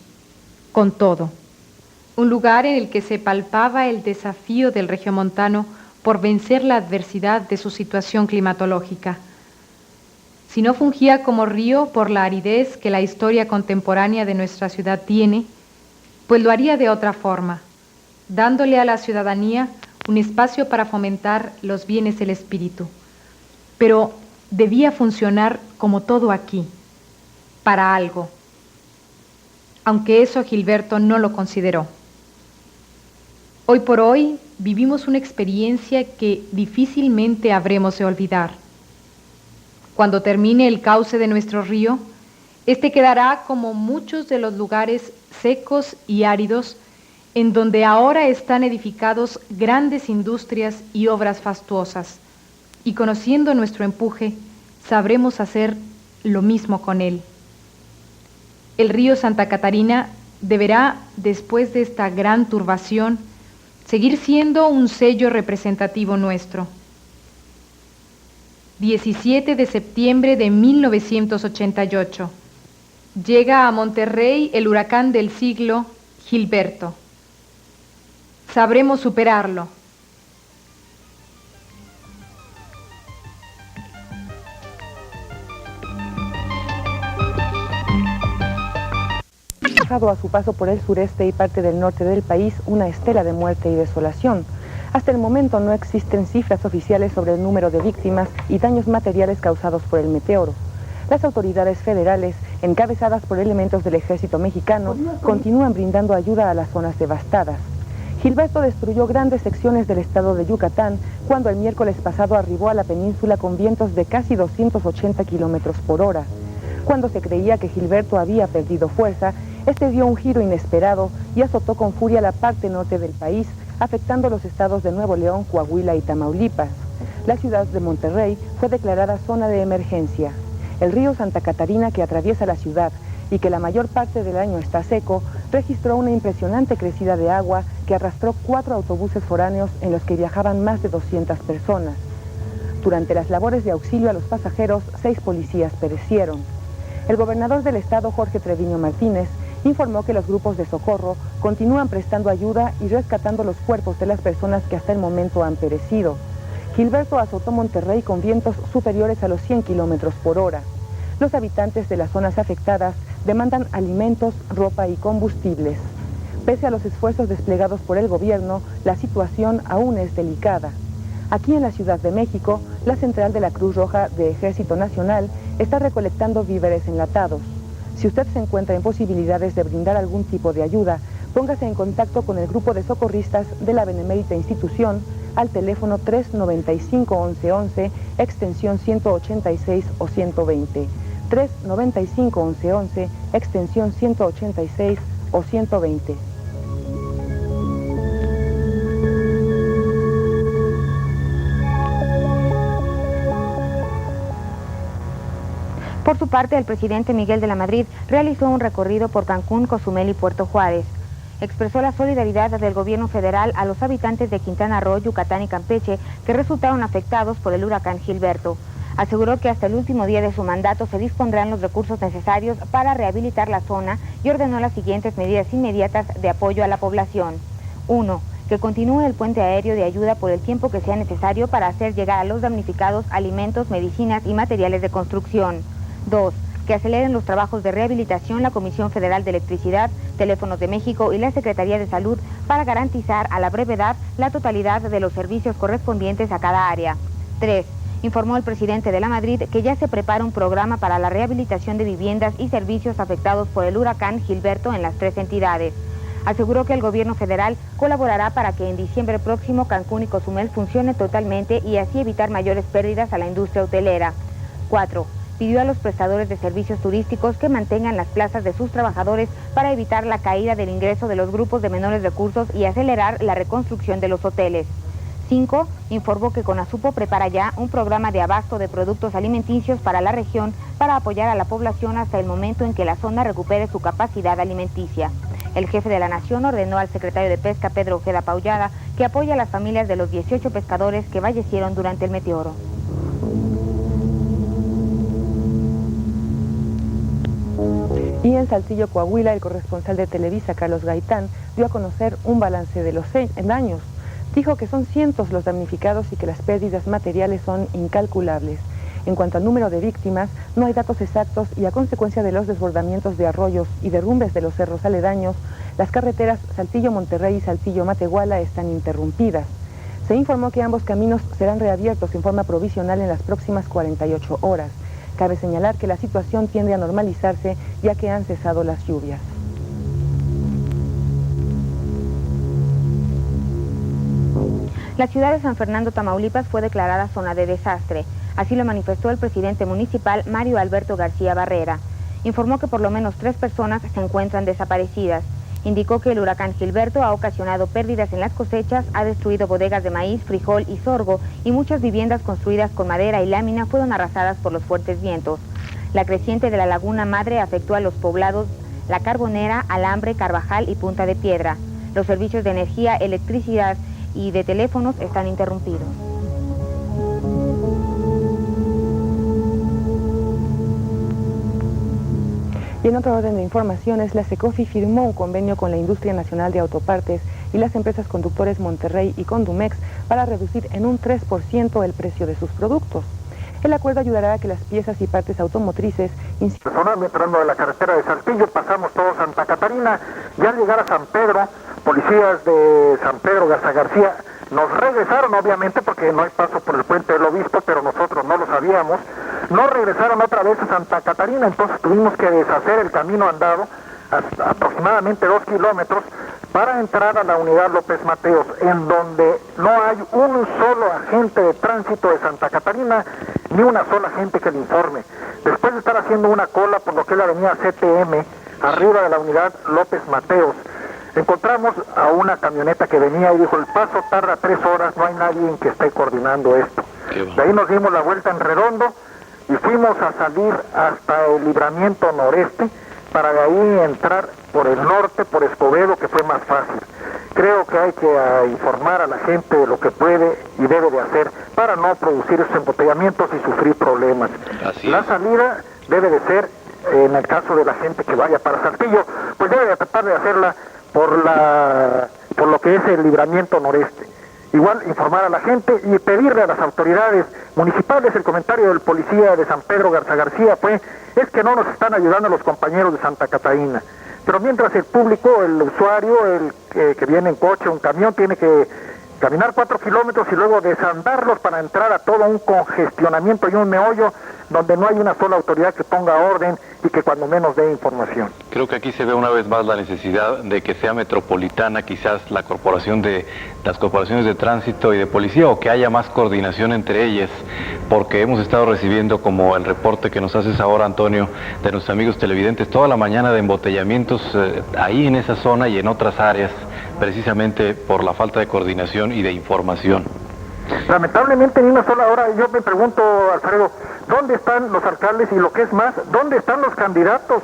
S19: con todo. Un lugar en el que se palpaba el desafío del regiomontano por vencer la adversidad de su situación climatológica. Si no fungía como río por la aridez que la historia contemporánea de nuestra ciudad tiene, pues lo haría de otra forma, dándole a la ciudadanía un espacio para fomentar los bienes del espíritu. Pero debía funcionar como todo aquí, para algo, aunque eso Gilberto no lo consideró. Hoy por hoy vivimos una experiencia que difícilmente habremos de olvidar. Cuando termine el cauce de nuestro río, este quedará como muchos de los lugares secos y áridos en donde ahora están edificados grandes industrias y obras fastuosas, y conociendo nuestro empuje, sabremos hacer lo mismo con él. El río Santa Catarina deberá, después de esta gran turbación, seguir siendo un sello representativo nuestro. 17 de septiembre de 1988. Llega a Monterrey el huracán del siglo, Gilberto. Sabremos superarlo.
S20: A su paso por el sureste y parte del norte del país una estela de muerte y desolación. Hasta el momento no existen cifras oficiales sobre el número de víctimas y daños materiales causados por el meteoro. Las autoridades federales, encabezadas por elementos del ejército mexicano, continúan brindando ayuda a las zonas devastadas. Gilberto destruyó grandes secciones del estado de Yucatán cuando el miércoles pasado arribó a la península con vientos de casi 280 kilómetros por hora. Cuando se creía que Gilberto había perdido fuerza, este dio un giro inesperado y azotó con furia la parte norte del país, afectando los estados de Nuevo León, Coahuila y Tamaulipas. La ciudad de Monterrey fue declarada zona de emergencia. El río Santa Catarina, que atraviesa la ciudad y que la mayor parte del año está seco, registró una impresionante crecida de agua que arrastró 4 autobuses foráneos en los que viajaban más de 200 personas. Durante las labores de auxilio a los pasajeros, 6 policías perecieron. El gobernador del estado, Jorge Treviño Martínez, informó que los grupos de socorro continúan prestando ayuda y rescatando los cuerpos de las personas que hasta el momento han perecido. Gilberto azotó Monterrey con vientos superiores a los 100 kilómetros por hora. Los habitantes de las zonas afectadas demandan alimentos, ropa y combustibles. Pese a los esfuerzos desplegados por el gobierno, la situación aún es delicada. Aquí en la Ciudad de México, la central de la Cruz Roja de Ejército Nacional está recolectando víveres enlatados. Si usted se encuentra en posibilidades de brindar algún tipo de ayuda, póngase en contacto con el grupo de socorristas de la benemérita institución al teléfono 395-1111, extensión 186 o 120. 395-1111, extensión 186 o 120.
S21: Por su parte, el presidente Miguel de la Madrid realizó un recorrido por Cancún, Cozumel y Puerto Juárez. Expresó la solidaridad del gobierno federal a los habitantes de Quintana Roo, Yucatán y Campeche que resultaron afectados por el huracán Gilberto. Aseguró que hasta el último día de su mandato se dispondrán los recursos necesarios para rehabilitar la zona y ordenó las siguientes medidas inmediatas de apoyo a la población. 1. Que continúe el puente aéreo de ayuda por el tiempo que sea necesario para hacer llegar a los damnificados alimentos, medicinas y materiales de construcción. 2. Que aceleren los trabajos de rehabilitación la Comisión Federal de Electricidad, Teléfonos de México y la Secretaría de Salud para garantizar a la brevedad la totalidad de los servicios correspondientes a cada área. 3. Informó el presidente de la Madrid que ya se prepara un programa para la rehabilitación de viviendas y servicios afectados por el huracán Gilberto en las 3 entidades. Aseguró que el gobierno federal colaborará para que en diciembre próximo Cancún y Cozumel funcione totalmente y así evitar mayores pérdidas a la industria hotelera. 4. Pidió a los prestadores de servicios turísticos que mantengan las plazas de sus trabajadores para evitar la caída del ingreso de los grupos de menores recursos y acelerar la reconstrucción de los hoteles. 5 informó que CONASUPO prepara ya un programa de abasto de productos alimenticios para la región para apoyar a la población hasta el momento en que la zona recupere su capacidad alimenticia. El jefe de la Nación ordenó al secretario de Pesca, Pedro Ojeda Paullada, que apoye a las familias de los 18 pescadores que fallecieron durante el meteoro.
S20: Y en Saltillo, Coahuila, el corresponsal de Televisa, Carlos Gaitán, dio a conocer un balance de los daños. Dijo que son cientos los damnificados y que las pérdidas materiales son incalculables. En cuanto al número de víctimas, no hay datos exactos y a consecuencia de los desbordamientos de arroyos y derrumbes de los cerros aledaños, las carreteras Saltillo-Monterrey y Saltillo-Matehuala están interrumpidas. Se informó que ambos caminos serán reabiertos en forma provisional en las próximas 48 horas. Cabe señalar que la situación tiende a normalizarse ya que han cesado las lluvias.
S21: La ciudad de San Fernando, Tamaulipas, fue declarada zona de desastre. Así lo manifestó el presidente municipal, Mario Alberto García Barrera. Informó que por lo menos 3 personas se encuentran desaparecidas. Indicó que el huracán Gilberto ha ocasionado pérdidas en las cosechas, ha destruido bodegas de maíz, frijol y sorgo, y muchas viviendas construidas con madera y lámina fueron arrasadas por los fuertes vientos. La creciente de la Laguna Madre afectó a los poblados La Carbonera, Alambre, Carvajal y Punta de Piedra. Los servicios de energía, electricidad y de teléfonos están interrumpidos.
S20: Y en otro orden de informaciones, la SECOFI firmó un convenio con la Industria Nacional de Autopartes y las empresas Conductores Monterrey y Condumex para reducir en un 3% el precio de sus productos. El acuerdo ayudará a que las piezas y partes automotrices...
S5: Personal entrando de la carretera de Saltillo, pasamos todo Santa Catarina, ya al llegar a San Pedro, policías de San Pedro Garza García nos regresaron, obviamente porque no hay paso por el puente del Obispo, pero nosotros no lo sabíamos, nos regresaron otra vez a Santa Catarina, entonces tuvimos que deshacer el camino andado, hasta aproximadamente 2 kilómetros, para entrar a la unidad López Mateos, en donde no hay un solo agente de tránsito de Santa Catarina, ni una sola gente que le informe. Después de estar haciendo una cola por lo que es la avenida CTM, arriba de la unidad López Mateos, encontramos a una camioneta que venía y dijo, el paso tarda 3 horas, no hay nadie que esté coordinando esto. De ahí nos dimos la vuelta en redondo y fuimos a salir hasta el libramiento noreste, para de ahí entrar por el norte, por Escobedo, que fue más fácil. Creo que hay que informar a la gente de lo que puede y debe de hacer para no producir esos embotellamientos y sufrir problemas. La salida debe de ser, en el caso de la gente que vaya para Saltillo, pues debe de tratar de hacerla por lo que es el libramiento noreste. Igual informar a la gente y pedirle a las autoridades municipales. El comentario del policía de San Pedro Garza García fue, es que no nos están ayudando los compañeros de Santa Catarina. Pero mientras el público, el usuario, el que viene en coche, un camión, tiene que caminar 4 kilómetros y luego desandarlos para entrar a todo un congestionamiento y un meollo donde no hay una sola autoridad que ponga orden y que cuando menos dé información.
S22: Creo que aquí se ve una vez más la necesidad de que sea metropolitana quizás las corporaciones de tránsito y de policía, o que haya más coordinación entre ellas, porque hemos estado recibiendo, como el reporte que nos haces ahora, Antonio, de nuestros amigos televidentes, toda la mañana de embotellamientos ahí en esa zona y en otras áreas, precisamente por la falta de coordinación y de información.
S5: Lamentablemente ni una sola hora. Yo me pregunto, Alfredo, ¿dónde están los alcaldes y lo que es más, dónde están los candidatos?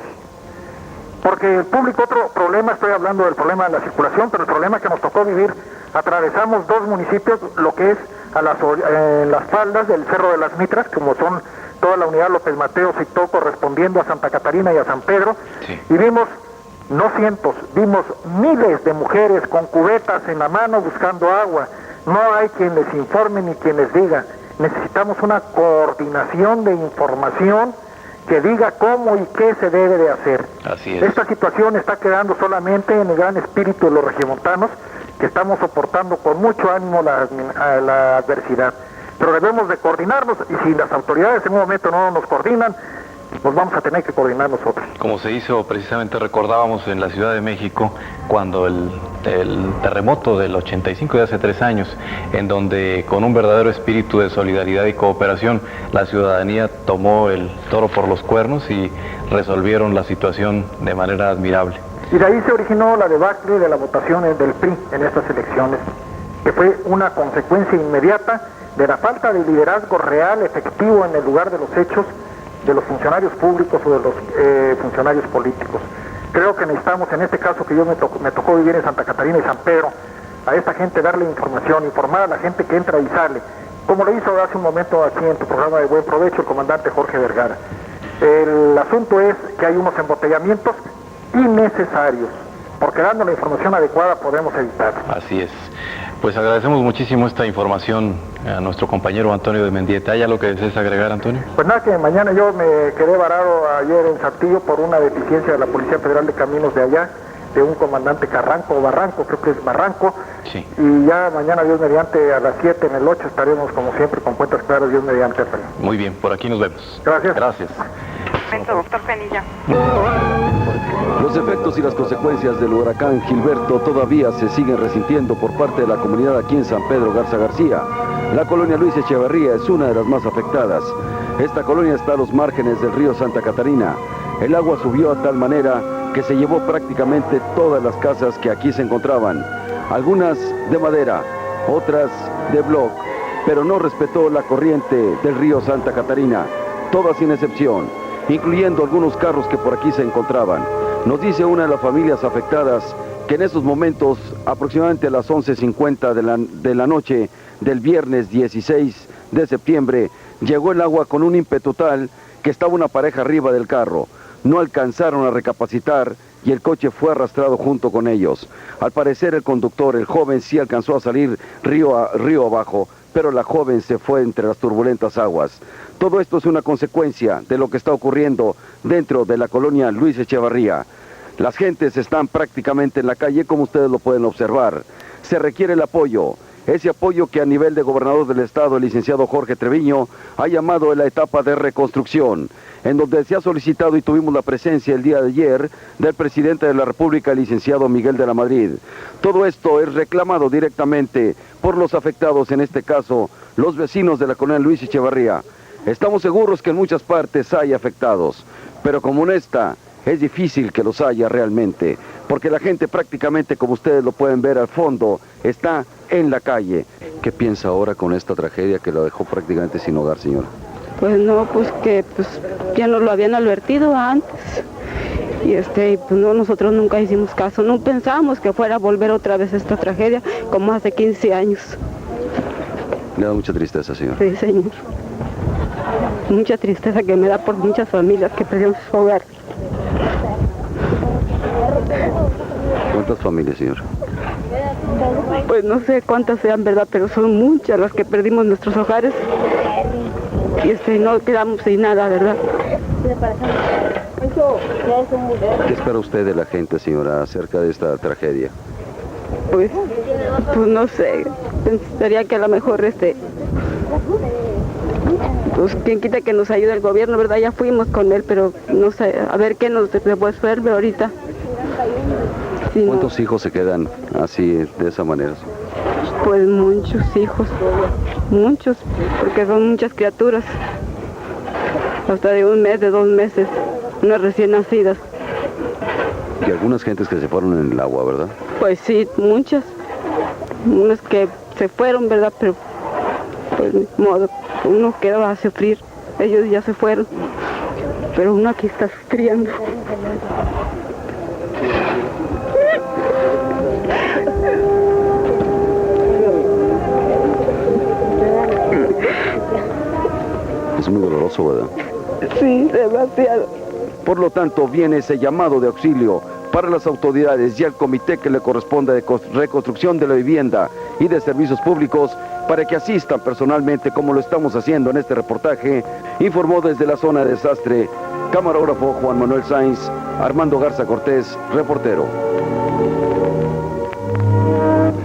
S5: Porque el público, otro problema, estoy hablando del problema de la circulación, pero el problema que nos tocó vivir, atravesamos 2 municipios, lo que es en las faldas del Cerro de las Mitras, como son toda la unidad López Mateos y todo correspondiendo a Santa Catarina y a San Pedro, y vimos, no cientos, vimos miles de mujeres con cubetas en la mano buscando agua. No hay quien les informe ni quien les diga. Necesitamos una coordinación de información que diga cómo y qué se debe de hacer.
S22: Así es.
S5: Esta situación está quedando solamente en el gran espíritu de los regiomontanos, que estamos soportando con mucho ánimo la adversidad. Pero debemos de coordinarnos, y si las autoridades en un momento no nos coordinan, pues vamos a tener que coordinar nosotros.
S22: Como se hizo, precisamente recordábamos en la Ciudad de México, cuando el terremoto del 85 de hace 3 años, en donde con un verdadero espíritu de solidaridad y cooperación, la ciudadanía tomó el toro por los cuernos y resolvieron la situación de manera admirable.
S5: Y de ahí se originó la debacle de las votaciones del PRI en estas elecciones. que fue una consecuencia inmediata de la falta de liderazgo real, efectivo en el lugar de los hechos de los funcionarios públicos o de los funcionarios políticos. Creo que necesitamos, en este caso que yo me tocó vivir en Santa Catarina y San Pedro, a esta gente darle información, informar a la gente que entra y sale, como lo hizo hace un momento aquí en tu programa de Buen Provecho el comandante Jorge Vergara. El asunto es que hay unos embotellamientos innecesarios, porque dando la información adecuada podemos evitar.
S22: Así es. Pues agradecemos muchísimo esta información a nuestro compañero Antonio de Mendieta. ¿Hay algo que desees agregar, Antonio?
S5: Pues nada, que mañana yo me quedé varado ayer en Saltillo por una deficiencia de la Policía Federal de Caminos de allá, de un comandante Carranco o Barranco, creo que es Barranco.
S22: Sí.
S5: Y ya mañana, Dios mediante, a las 7 en el 8 estaremos como siempre con cuentas claras, Dios mediante.
S22: Muy bien, por aquí nos vemos.
S5: Gracias.
S22: Gracias.
S21: Doctor Penilla.
S1: Los efectos y las consecuencias del huracán Gilberto todavía se siguen resintiendo por parte de la comunidad aquí en San Pedro Garza García. La colonia Luis Echeverría es una de las más afectadas. Esta colonia está a los márgenes del río Santa Catarina. El agua subió a tal manera que se llevó prácticamente todas las casas que aquí se encontraban. Algunas de madera, otras de bloc, pero no respetó la corriente del río Santa Catarina, todas sin excepción, incluyendo algunos carros que por aquí se encontraban. Nos dice una de las familias afectadas que en estos momentos, aproximadamente a las 11:50 de la noche del viernes 16 de septiembre, llegó el agua con un ímpetu tal que estaba una pareja arriba del carro. No alcanzaron a recapacitar y el coche fue arrastrado junto con ellos. Al parecer el conductor, el joven, sí alcanzó a salir río abajo, pero la joven se fue entre las turbulentas aguas. Todo esto es una consecuencia de lo que está ocurriendo dentro de la colonia Luis Echeverría. Las gentes están prácticamente en la calle, como ustedes lo pueden observar. Se requiere el apoyo, ese apoyo que a nivel de gobernador del estado, el licenciado Jorge Treviño, ha llamado en la etapa de reconstrucción, en donde se ha solicitado y tuvimos la presencia el día de ayer del presidente de la República, el licenciado Miguel de la Madrid. Todo esto es reclamado directamente por los afectados, en este caso, los vecinos de la colonia Luis Echeverría. Estamos seguros que en muchas partes hay afectados, pero como en esta, es difícil que los haya realmente, porque la gente prácticamente, como ustedes lo pueden ver al fondo, está en la calle. ¿Qué piensa ahora con esta tragedia que lo dejó prácticamente sin hogar, señora?
S4: Pues no, pues que ya nos lo habían advertido antes. Y pues no, nosotros nunca hicimos caso, no pensábamos que fuera a volver otra vez esta tragedia, como hace 15 años.
S1: Le da mucha tristeza, señor.
S4: Sí, señor. Mucha tristeza que me da por muchas familias que perdieron su hogar.
S1: ¿Cuántas familias, señor?
S4: Pues no sé cuántas sean, ¿verdad? Pero son muchas las que perdimos nuestros hogares. Y no quedamos sin nada, ¿verdad?
S1: ¿Qué espera usted de la gente, señora, acerca de esta tragedia?
S4: Pues no sé, pensaría que a lo mejor pues quien quita que nos ayude el gobierno, ¿verdad? Ya fuimos con él, pero no sé, a ver qué nos resuelve ahorita. Si
S1: ¿Cuántos hijos se quedan así, de esa manera?
S4: Pues muchos hijos, muchos, porque son muchas criaturas, hasta de 1 mes, de 2 meses, unas recién nacidas.
S1: Y algunas gentes que se fueron en el agua, ¿verdad?
S4: Pues sí, muchas, unas que se fueron, ¿verdad? Pero pues de modo, uno quedaba a sufrir, ellos ya se fueron, pero uno aquí está sufriendo.
S1: Es muy doloroso, ¿verdad?
S4: Sí, demasiado.
S1: Por lo tanto, viene ese llamado de auxilio para las autoridades y al comité que le corresponde de reconstrucción de la vivienda y de servicios públicos para que asistan personalmente, como lo estamos haciendo en este reportaje, informó desde la zona de desastre camarógrafo Juan Manuel Sainz, Armando Garza Cortés, reportero.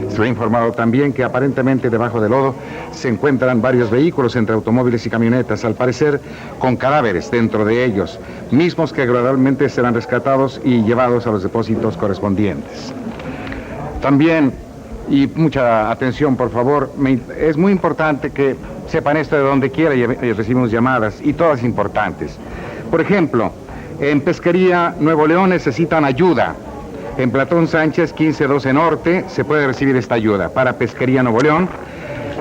S23: Se ha informado también que aparentemente debajo del lodo se encuentran varios vehículos entre automóviles y camionetas, al parecer con cadáveres dentro de ellos, mismos que gradualmente serán rescatados y llevados a los depósitos correspondientes. También, y mucha atención por favor, es muy importante que sepan esto de donde quiera y recibimos llamadas, y todas importantes. Por ejemplo, en Pesquería Nuevo León necesitan ayuda. En Platón Sánchez, 1512 Norte, se puede recibir esta ayuda. Para Pesquería Nuevo León,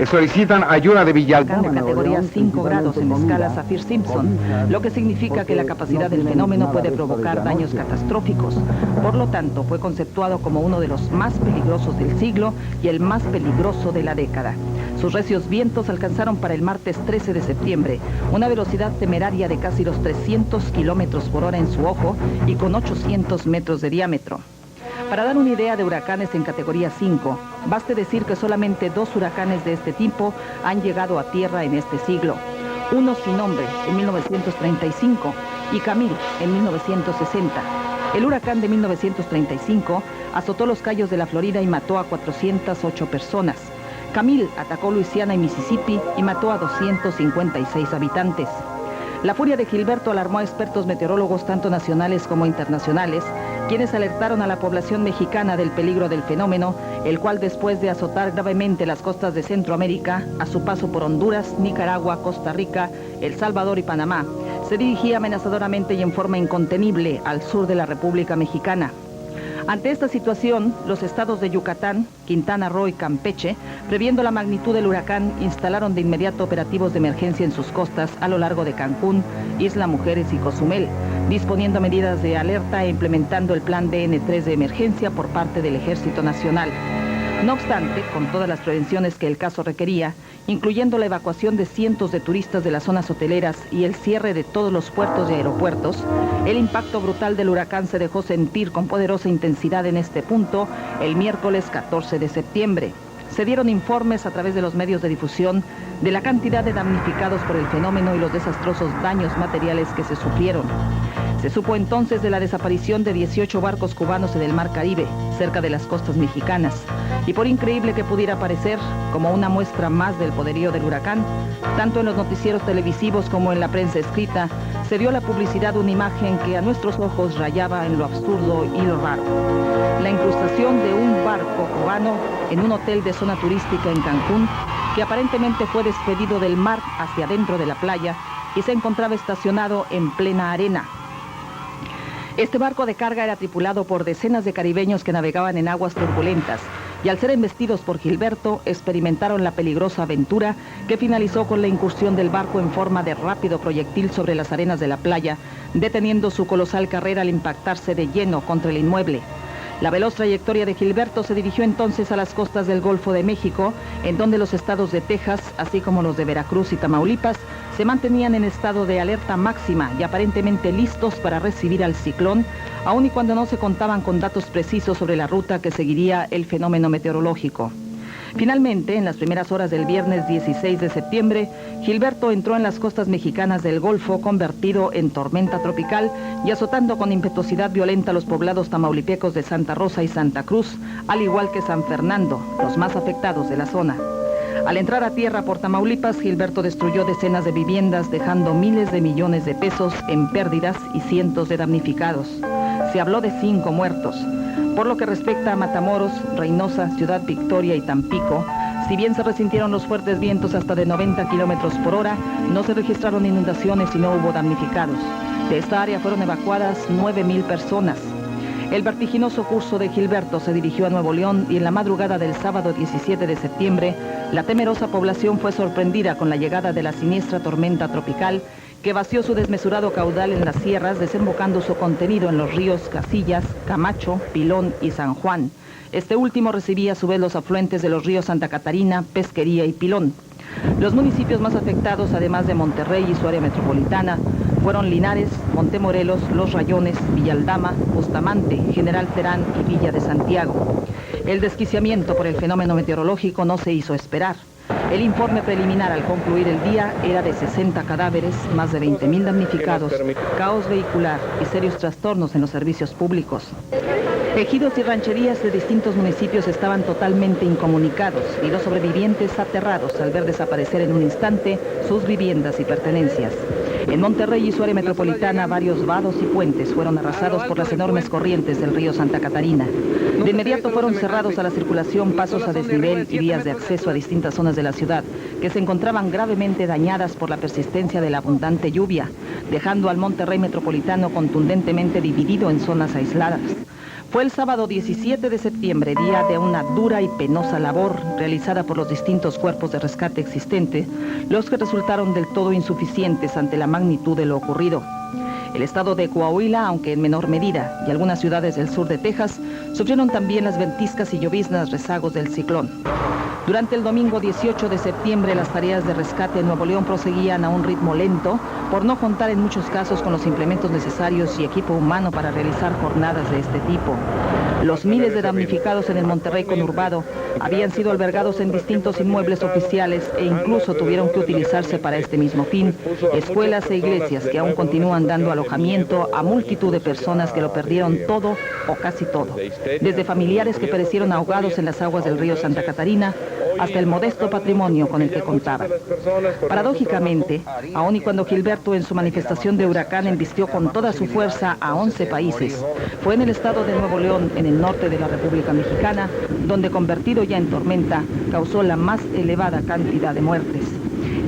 S23: solicitan ayuda de Villalba.
S7: De categoría 5 grados en escala Saffir-Simpson, lo que significa que la capacidad del fenómeno puede provocar daños catastróficos. Por lo tanto, fue conceptuado como uno de los más peligrosos del siglo y el más peligroso de la década. Sus recios vientos alcanzaron para el martes 13 de septiembre una velocidad temeraria de casi los 300 kilómetros por hora en su ojo y con 800 metros de diámetro. Para dar una idea de huracanes en categoría 5, baste decir que solamente 2 huracanes de este tipo han llegado a tierra en este siglo. Uno sin nombre en 1935 y Camille en 1960. El huracán de 1935 azotó los Cayos de la Florida y mató a 408 personas. Camille atacó Luisiana y Mississippi y mató a 256 habitantes. La furia de Gilberto alarmó a expertos meteorólogos tanto nacionales como internacionales, quienes alertaron a la población mexicana del peligro del fenómeno, el cual después de azotar gravemente las costas de Centroamérica, a su paso por Honduras, Nicaragua, Costa Rica, El Salvador y Panamá, se dirigía amenazadoramente y en forma incontenible al sur de la República Mexicana. Ante esta situación, los estados de Yucatán, Quintana Roo y Campeche, previendo la magnitud del huracán, instalaron de inmediato operativos de emergencia en sus costas a lo largo de Cancún, Isla Mujeres y Cozumel, disponiendo medidas de alerta e implementando el plan DN3 de emergencia por parte del Ejército Nacional. No obstante, con todas las prevenciones que el caso requería, incluyendo la evacuación de cientos de turistas de las zonas hoteleras y el cierre de todos los puertos y aeropuertos, el impacto brutal del huracán se dejó sentir con poderosa intensidad en este punto el miércoles 14 de septiembre. Se dieron informes a través de los medios de difusión de la cantidad de damnificados por el fenómeno y los desastrosos daños materiales que se sufrieron. Se supo entonces de la desaparición de 18 barcos cubanos en el Mar Caribe, cerca de las costas mexicanas, y por increíble que pudiera parecer, como una muestra más del poderío del huracán, tanto en los noticieros televisivos como en la prensa escrita, se dio la publicidad de una imagen que a nuestros ojos rayaba en lo absurdo y lo raro. La incrustación de un barco cubano en un hotel de zona turística en Cancún, que aparentemente fue despedido del mar hacia adentro de la playa y se encontraba estacionado en plena arena. Este barco de carga era tripulado por decenas de caribeños que navegaban en aguas turbulentas y al ser embestidos por Gilberto experimentaron la peligrosa aventura que finalizó con la incursión del barco en forma de rápido proyectil sobre las arenas de la playa, deteniendo su colosal carrera al impactarse de lleno contra el inmueble. La veloz trayectoria de Gilberto se dirigió entonces a las costas del Golfo de México, en donde los estados de Texas, así como los de Veracruz y Tamaulipas, se mantenían en estado de alerta máxima y aparentemente listos para recibir al ciclón, aun y cuando no se contaban con datos precisos sobre la ruta que seguiría el fenómeno meteorológico. Finalmente, en las primeras horas del viernes 16 de septiembre, Gilberto entró en las costas mexicanas del Golfo, convertido en tormenta tropical y azotando con impetuosidad violenta los poblados tamaulipecos de Santa Rosa y Santa Cruz, al igual que San Fernando, los más afectados de la zona. Al entrar a tierra por Tamaulipas, Gilberto destruyó decenas de viviendas, dejando miles de millones de pesos en pérdidas y cientos de damnificados. Se habló de 5 muertos. Por lo que respecta a Matamoros, Reynosa, Ciudad Victoria y Tampico, si bien se resintieron los fuertes vientos hasta de 90 kilómetros por hora, no se registraron inundaciones y no hubo damnificados. De esta área fueron evacuadas 9,000 personas. El vertiginoso curso de Gilberto se dirigió a Nuevo León y en la madrugada del sábado 17 de septiembre, la temerosa población fue sorprendida con la llegada de la siniestra tormenta tropical que vació su desmesurado caudal en las sierras, desembocando su contenido en los ríos Casillas, Camacho, Pilón y San Juan. Este último recibía a su vez los afluentes de los ríos Santa Catarina, Pesquería y Pilón. Los municipios más afectados, además de Monterrey y su área metropolitana, fueron Linares, Montemorelos, Los Rayones, Villaldama, Bustamante, General Terán y Villa de Santiago. El desquiciamiento por el fenómeno meteorológico no se hizo esperar. El informe preliminar al concluir el día era de 60 cadáveres, más de 20,000 damnificados, caos vehicular y serios trastornos en los servicios públicos. Ejidos y rancherías de distintos municipios estaban totalmente incomunicados y los sobrevivientes aterrados al ver desaparecer en un instante sus viviendas y pertenencias. En Monterrey y su área metropolitana, varios vados y puentes fueron arrasados por las enormes corrientes del río Santa Catarina. De inmediato fueron cerrados a la circulación pasos a desnivel y vías de acceso a distintas zonas de la ciudad, que se encontraban gravemente dañadas por la persistencia de la abundante lluvia, dejando al Monterrey metropolitano contundentemente dividido en zonas aisladas. Fue el sábado 17 de septiembre, día de una dura y penosa labor realizada por los distintos cuerpos de rescate existentes, los que resultaron del todo insuficientes ante la magnitud de lo ocurrido. El estado de Coahuila, aunque en menor medida, y algunas ciudades del sur de Texas, sufrieron también las ventiscas y lloviznas rezagos del ciclón. Durante el domingo 18 de septiembre, las tareas de rescate en Nuevo León proseguían a un ritmo lento, por no contar en muchos casos con los implementos necesarios y equipo humano para realizar jornadas de este tipo. Los miles de damnificados en el Monterrey conurbado habían sido albergados en distintos inmuebles oficiales e incluso tuvieron que utilizarse para este mismo fin escuelas e iglesias que aún continúan dando alojamiento a multitud de personas que lo perdieron todo o casi todo, desde familiares que perecieron ahogados en las aguas del río Santa Catarina hasta el modesto patrimonio con el que contaban. Paradójicamente, aun y cuando Gilberto en su manifestación de huracán embistió con toda su fuerza a 11 países, fue en el estado de Nuevo León, en el norte de la República Mexicana, donde convertido ya en tormenta, causó la más elevada cantidad de muertes.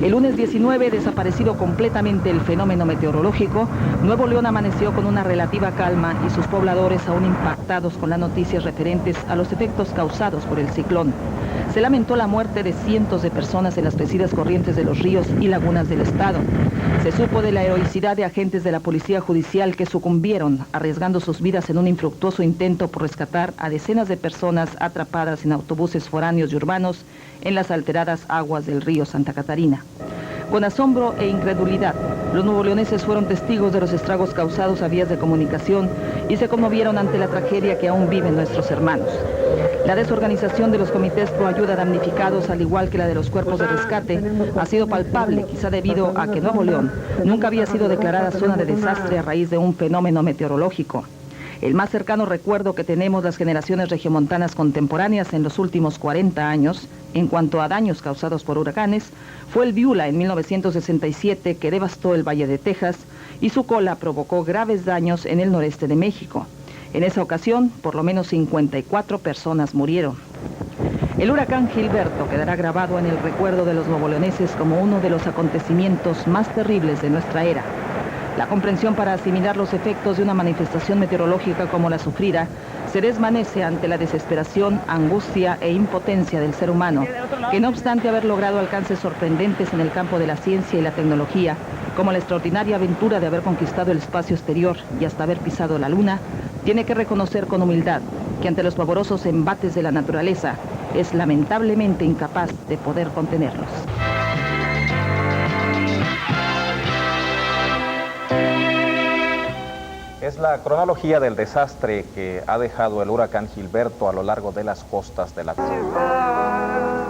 S7: El lunes 19, desaparecido completamente el fenómeno meteorológico, Nuevo León amaneció con una relativa calma y sus pobladores aún impactados con las noticias referentes a los efectos causados por el ciclón. Se lamentó la muerte de cientos de personas en las crecidas corrientes de los ríos y lagunas del estado. Se supo de la heroicidad de agentes de la Policía Judicial que sucumbieron, arriesgando sus vidas en un infructuoso intento por rescatar a decenas de personas atrapadas en autobuses foráneos y urbanos en las alteradas aguas del río Santa Catarina. Con asombro e incredulidad, los nuevoleoneses fueron testigos de los estragos causados a vías de comunicación y se conmovieron ante la tragedia que aún viven nuestros hermanos. La desorganización de los comités pro ayuda a damnificados, al igual que la de los cuerpos de rescate, ha sido palpable, quizá debido a que Nuevo León nunca había sido declarada zona de desastre a raíz de un fenómeno meteorológico. El más cercano recuerdo que tenemos las generaciones regiomontanas contemporáneas en los últimos 40 años, en cuanto a daños causados por huracanes, fue el Viula en 1967 que devastó el Valle de Texas y su cola provocó graves daños en el noreste de México. En esa ocasión, por lo menos 54 personas murieron. El huracán Gilberto quedará grabado en el recuerdo de los nuevoleoneses como uno de los acontecimientos más terribles de nuestra era. La comprensión para asimilar los efectos de una manifestación meteorológica como la sufrida se desvanece ante la desesperación, angustia e impotencia del ser humano, que no obstante haber logrado alcances sorprendentes en el campo de la ciencia y la tecnología, como la extraordinaria aventura de haber conquistado el espacio exterior y hasta haber pisado la luna, tiene que reconocer con humildad que ante los pavorosos embates de la naturaleza es lamentablemente incapaz de poder contenerlos.
S3: Es la cronología del desastre que ha dejado el huracán Gilberto a lo largo de las costas de la ciudad.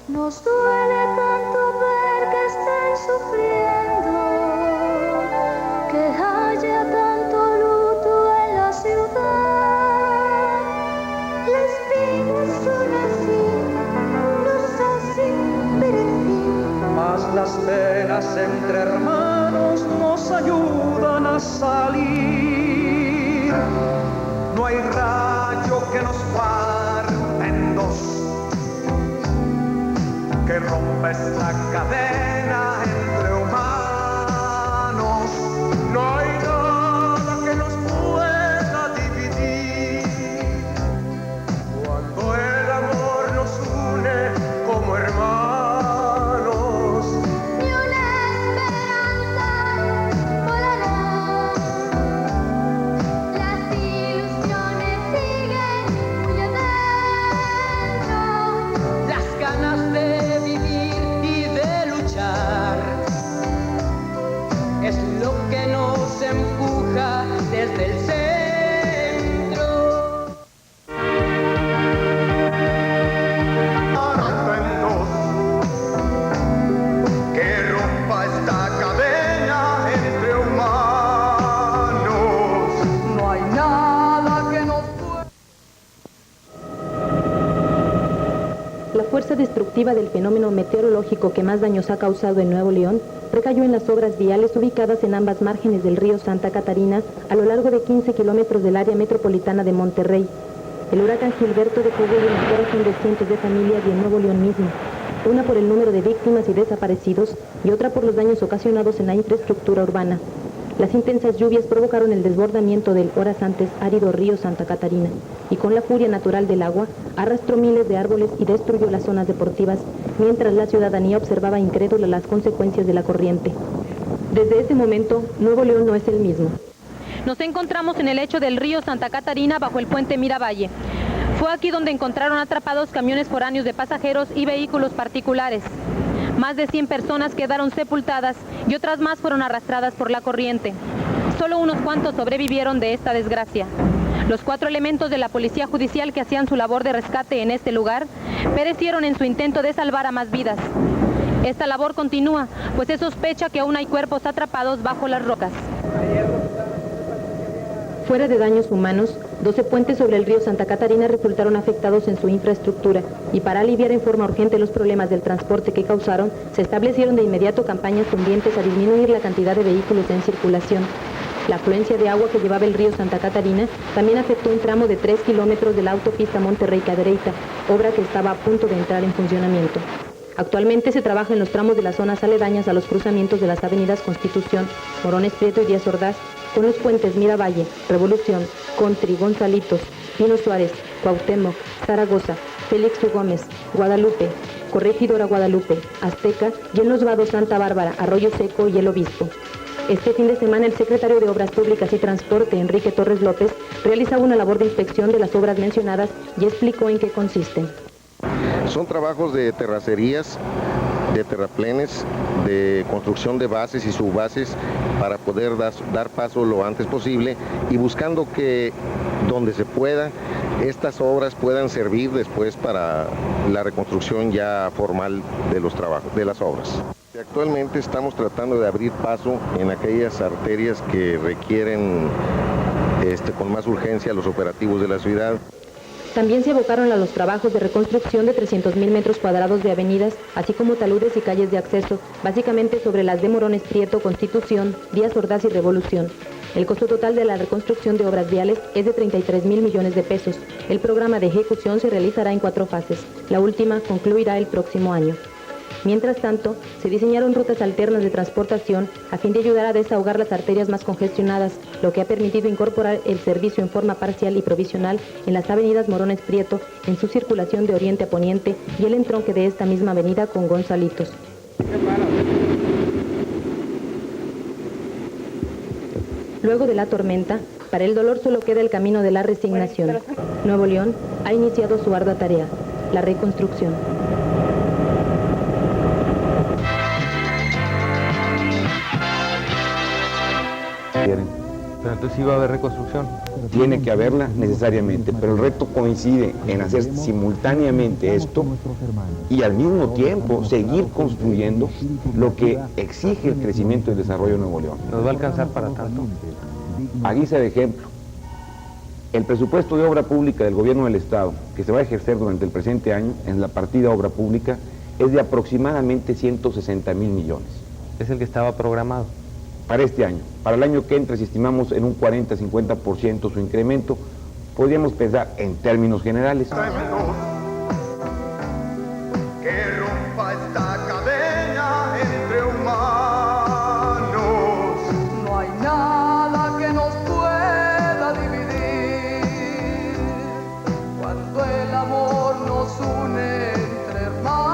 S8: Nos duele tanto ver que estén sufriendo, que haya tanto luto en la ciudad. Las vidas son así, nos hacen perecer.
S9: Mas las penas entre hermanos nos ayudan a salir. No hay rayo que nos parta en dos, que rompa esta cadena entre humanos. No hay nada que nos pueda dividir cuando el amor nos une como hermanos.
S8: Ni una esperanza volará, las ilusiones siguen muy adentro.
S9: Las ganas de vivir y de luchar
S10: La fuerza destructiva del fenómeno meteorológico que más daños ha causado en Nuevo León recayó en las obras viales ubicadas en ambas márgenes del río Santa Catarina a lo largo de 15 kilómetros del área metropolitana de Monterrey. El huracán Gilberto dejó huella en el corazón de cientos de familias y en Nuevo León mismo, una por el número de víctimas y desaparecidos y otra por los daños ocasionados en la infraestructura urbana. Las intensas lluvias provocaron el desbordamiento del horas antes árido río Santa Catarina y con la furia natural del agua arrastró miles de árboles y destruyó las zonas deportivas, mientras la ciudadanía observaba incrédula las consecuencias de la corriente. Desde ese momento, Nuevo León no es el mismo.
S11: Nos encontramos en el lecho del río Santa Catarina bajo el puente Miravalle. Fue aquí donde encontraron atrapados camiones foráneos de pasajeros y vehículos particulares. Más de 100 personas quedaron sepultadas y otras más fueron arrastradas por la corriente. Solo unos cuantos sobrevivieron de esta desgracia. Los 4 elementos de la policía judicial que hacían su labor de rescate en este lugar perecieron en su intento de salvar a más vidas. Esta labor continúa, pues se sospecha que aún hay cuerpos atrapados bajo las rocas.
S10: Fuera de daños humanos, 12 puentes sobre el río Santa Catarina resultaron afectados en su infraestructura y para aliviar en forma urgente los problemas del transporte que causaron, se establecieron de inmediato campañas tendientes a disminuir la cantidad de vehículos en circulación. La afluencia de agua que llevaba el río Santa Catarina también afectó un tramo de 3 kilómetros de la autopista Monterrey-Cadereyta, obra que estaba a punto de entrar en funcionamiento. Actualmente se trabaja en los tramos de las zonas aledañas a los cruzamientos de las avenidas Constitución, Morones Prieto y Díaz Ordaz, con los puentes Miravalle, Revolución, Country, Gonzalitos, Pino Suárez, Cuauhtémoc, Zaragoza, Félix U. Gómez, Guadalupe, Corregidora Guadalupe, Azteca y en los vados Santa Bárbara, Arroyo Seco y El Obispo. Este fin de semana el secretario de Obras Públicas y Transporte, Enrique Torres López, realizaba una labor de inspección de las obras mencionadas y explicó en qué consisten.
S12: Son trabajos de terracerías, de terraplenes, de construcción de bases y subbases para poder dar paso lo antes posible y buscando que donde se pueda estas obras puedan servir después para la reconstrucción ya formal de los trabajos, de las obras. Actualmente estamos tratando de abrir paso en aquellas arterias que requieren con más urgencia los operativos de la ciudad.
S10: También se abocaron a los trabajos de reconstrucción de 300.000 metros cuadrados de avenidas, así como taludes y calles de acceso, básicamente sobre las de Morones Prieto, Constitución, Díaz Ordaz y Revolución. El costo total de la reconstrucción de obras viales es de 33.000 millones de pesos. El programa de ejecución se realizará en 4 fases. La última concluirá el próximo año. Mientras tanto, se diseñaron rutas alternas de transportación a fin de ayudar a desahogar las arterias más congestionadas, lo que ha permitido incorporar el servicio en forma parcial y provisional en las avenidas Morones Prieto, en su circulación de oriente a poniente y el entronque de esta misma avenida con Gonzalitos. Luego de la tormenta, para el dolor solo queda el camino de la resignación. Nuevo León ha iniciado su ardua tarea, la reconstrucción.
S24: Pero entonces sí va a haber reconstrucción.
S25: Tiene que haberla necesariamente, pero el reto coincide en hacer simultáneamente esto y al mismo tiempo seguir construyendo lo que exige el crecimiento y el desarrollo de Nuevo León.
S24: ¿Nos va a alcanzar para tanto?
S25: A guisa de ejemplo, el presupuesto de obra pública del gobierno del Estado, que se va a ejercer durante el presente año en la partida obra pública, es de aproximadamente 160,000 millones.
S24: Es el que estaba programado.
S25: Para este año. Para el año que entra, si estimamos en un 40-50% su incremento, podríamos pensar en términos generales.
S9: Que rompa esta cadena entre humanos. No hay nada que nos pueda dividir cuando el amor nos une entre hermanos.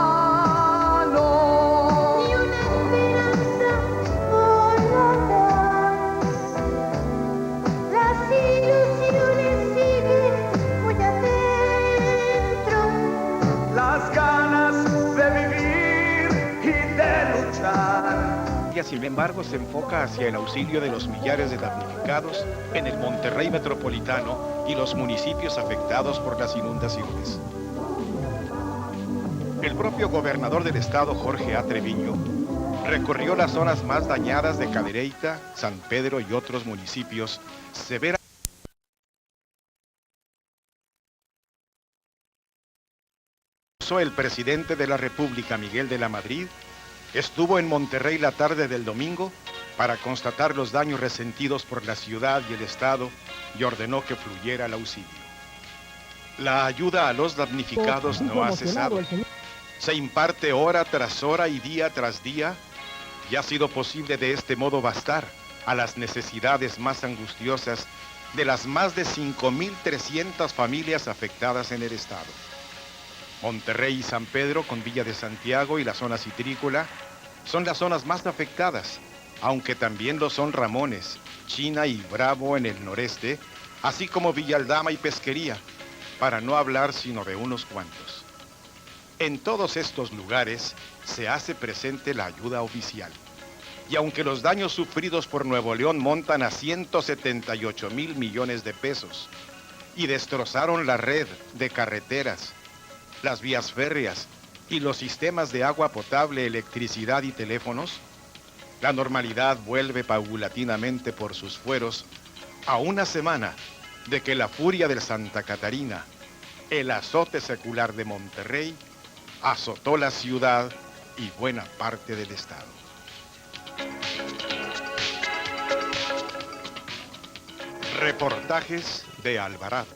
S26: Sin embargo, se enfoca hacia el auxilio de los millares de damnificados en el Monterrey metropolitano y los municipios afectados por las inundaciones. El propio gobernador del estado, Jorge A. Treviño, recorrió las zonas más dañadas de Cadereyta, San Pedro y otros municipios severamente El presidente de la República, Miguel de la Madrid, estuvo en Monterrey la tarde del domingo para constatar los daños resentidos por la ciudad y el Estado y ordenó que fluyera el auxilio. La ayuda a los damnificados no ha cesado. Se imparte hora tras hora y día tras día y ha sido posible de este modo bastar a las necesidades más angustiosas de las más de 5.300 familias afectadas en el Estado. Monterrey y San Pedro, con Villa de Santiago y la zona citrícola, son las zonas más afectadas, aunque también lo son Ramones, China y Bravo en el noreste, así como Villa Aldama y Pesquería, para no hablar sino de unos cuantos. En todos estos lugares se hace presente la ayuda oficial. Y aunque los daños sufridos por Nuevo León montan a 178,000 millones de pesos y destrozaron la red de carreteras, las vías férreas y los sistemas de agua potable, electricidad y teléfonos, la normalidad vuelve paulatinamente por sus fueros a una semana de que la furia del Santa Catarina, el azote secular de Monterrey, azotó la ciudad y buena parte del estado. Reportajes de Alvarado.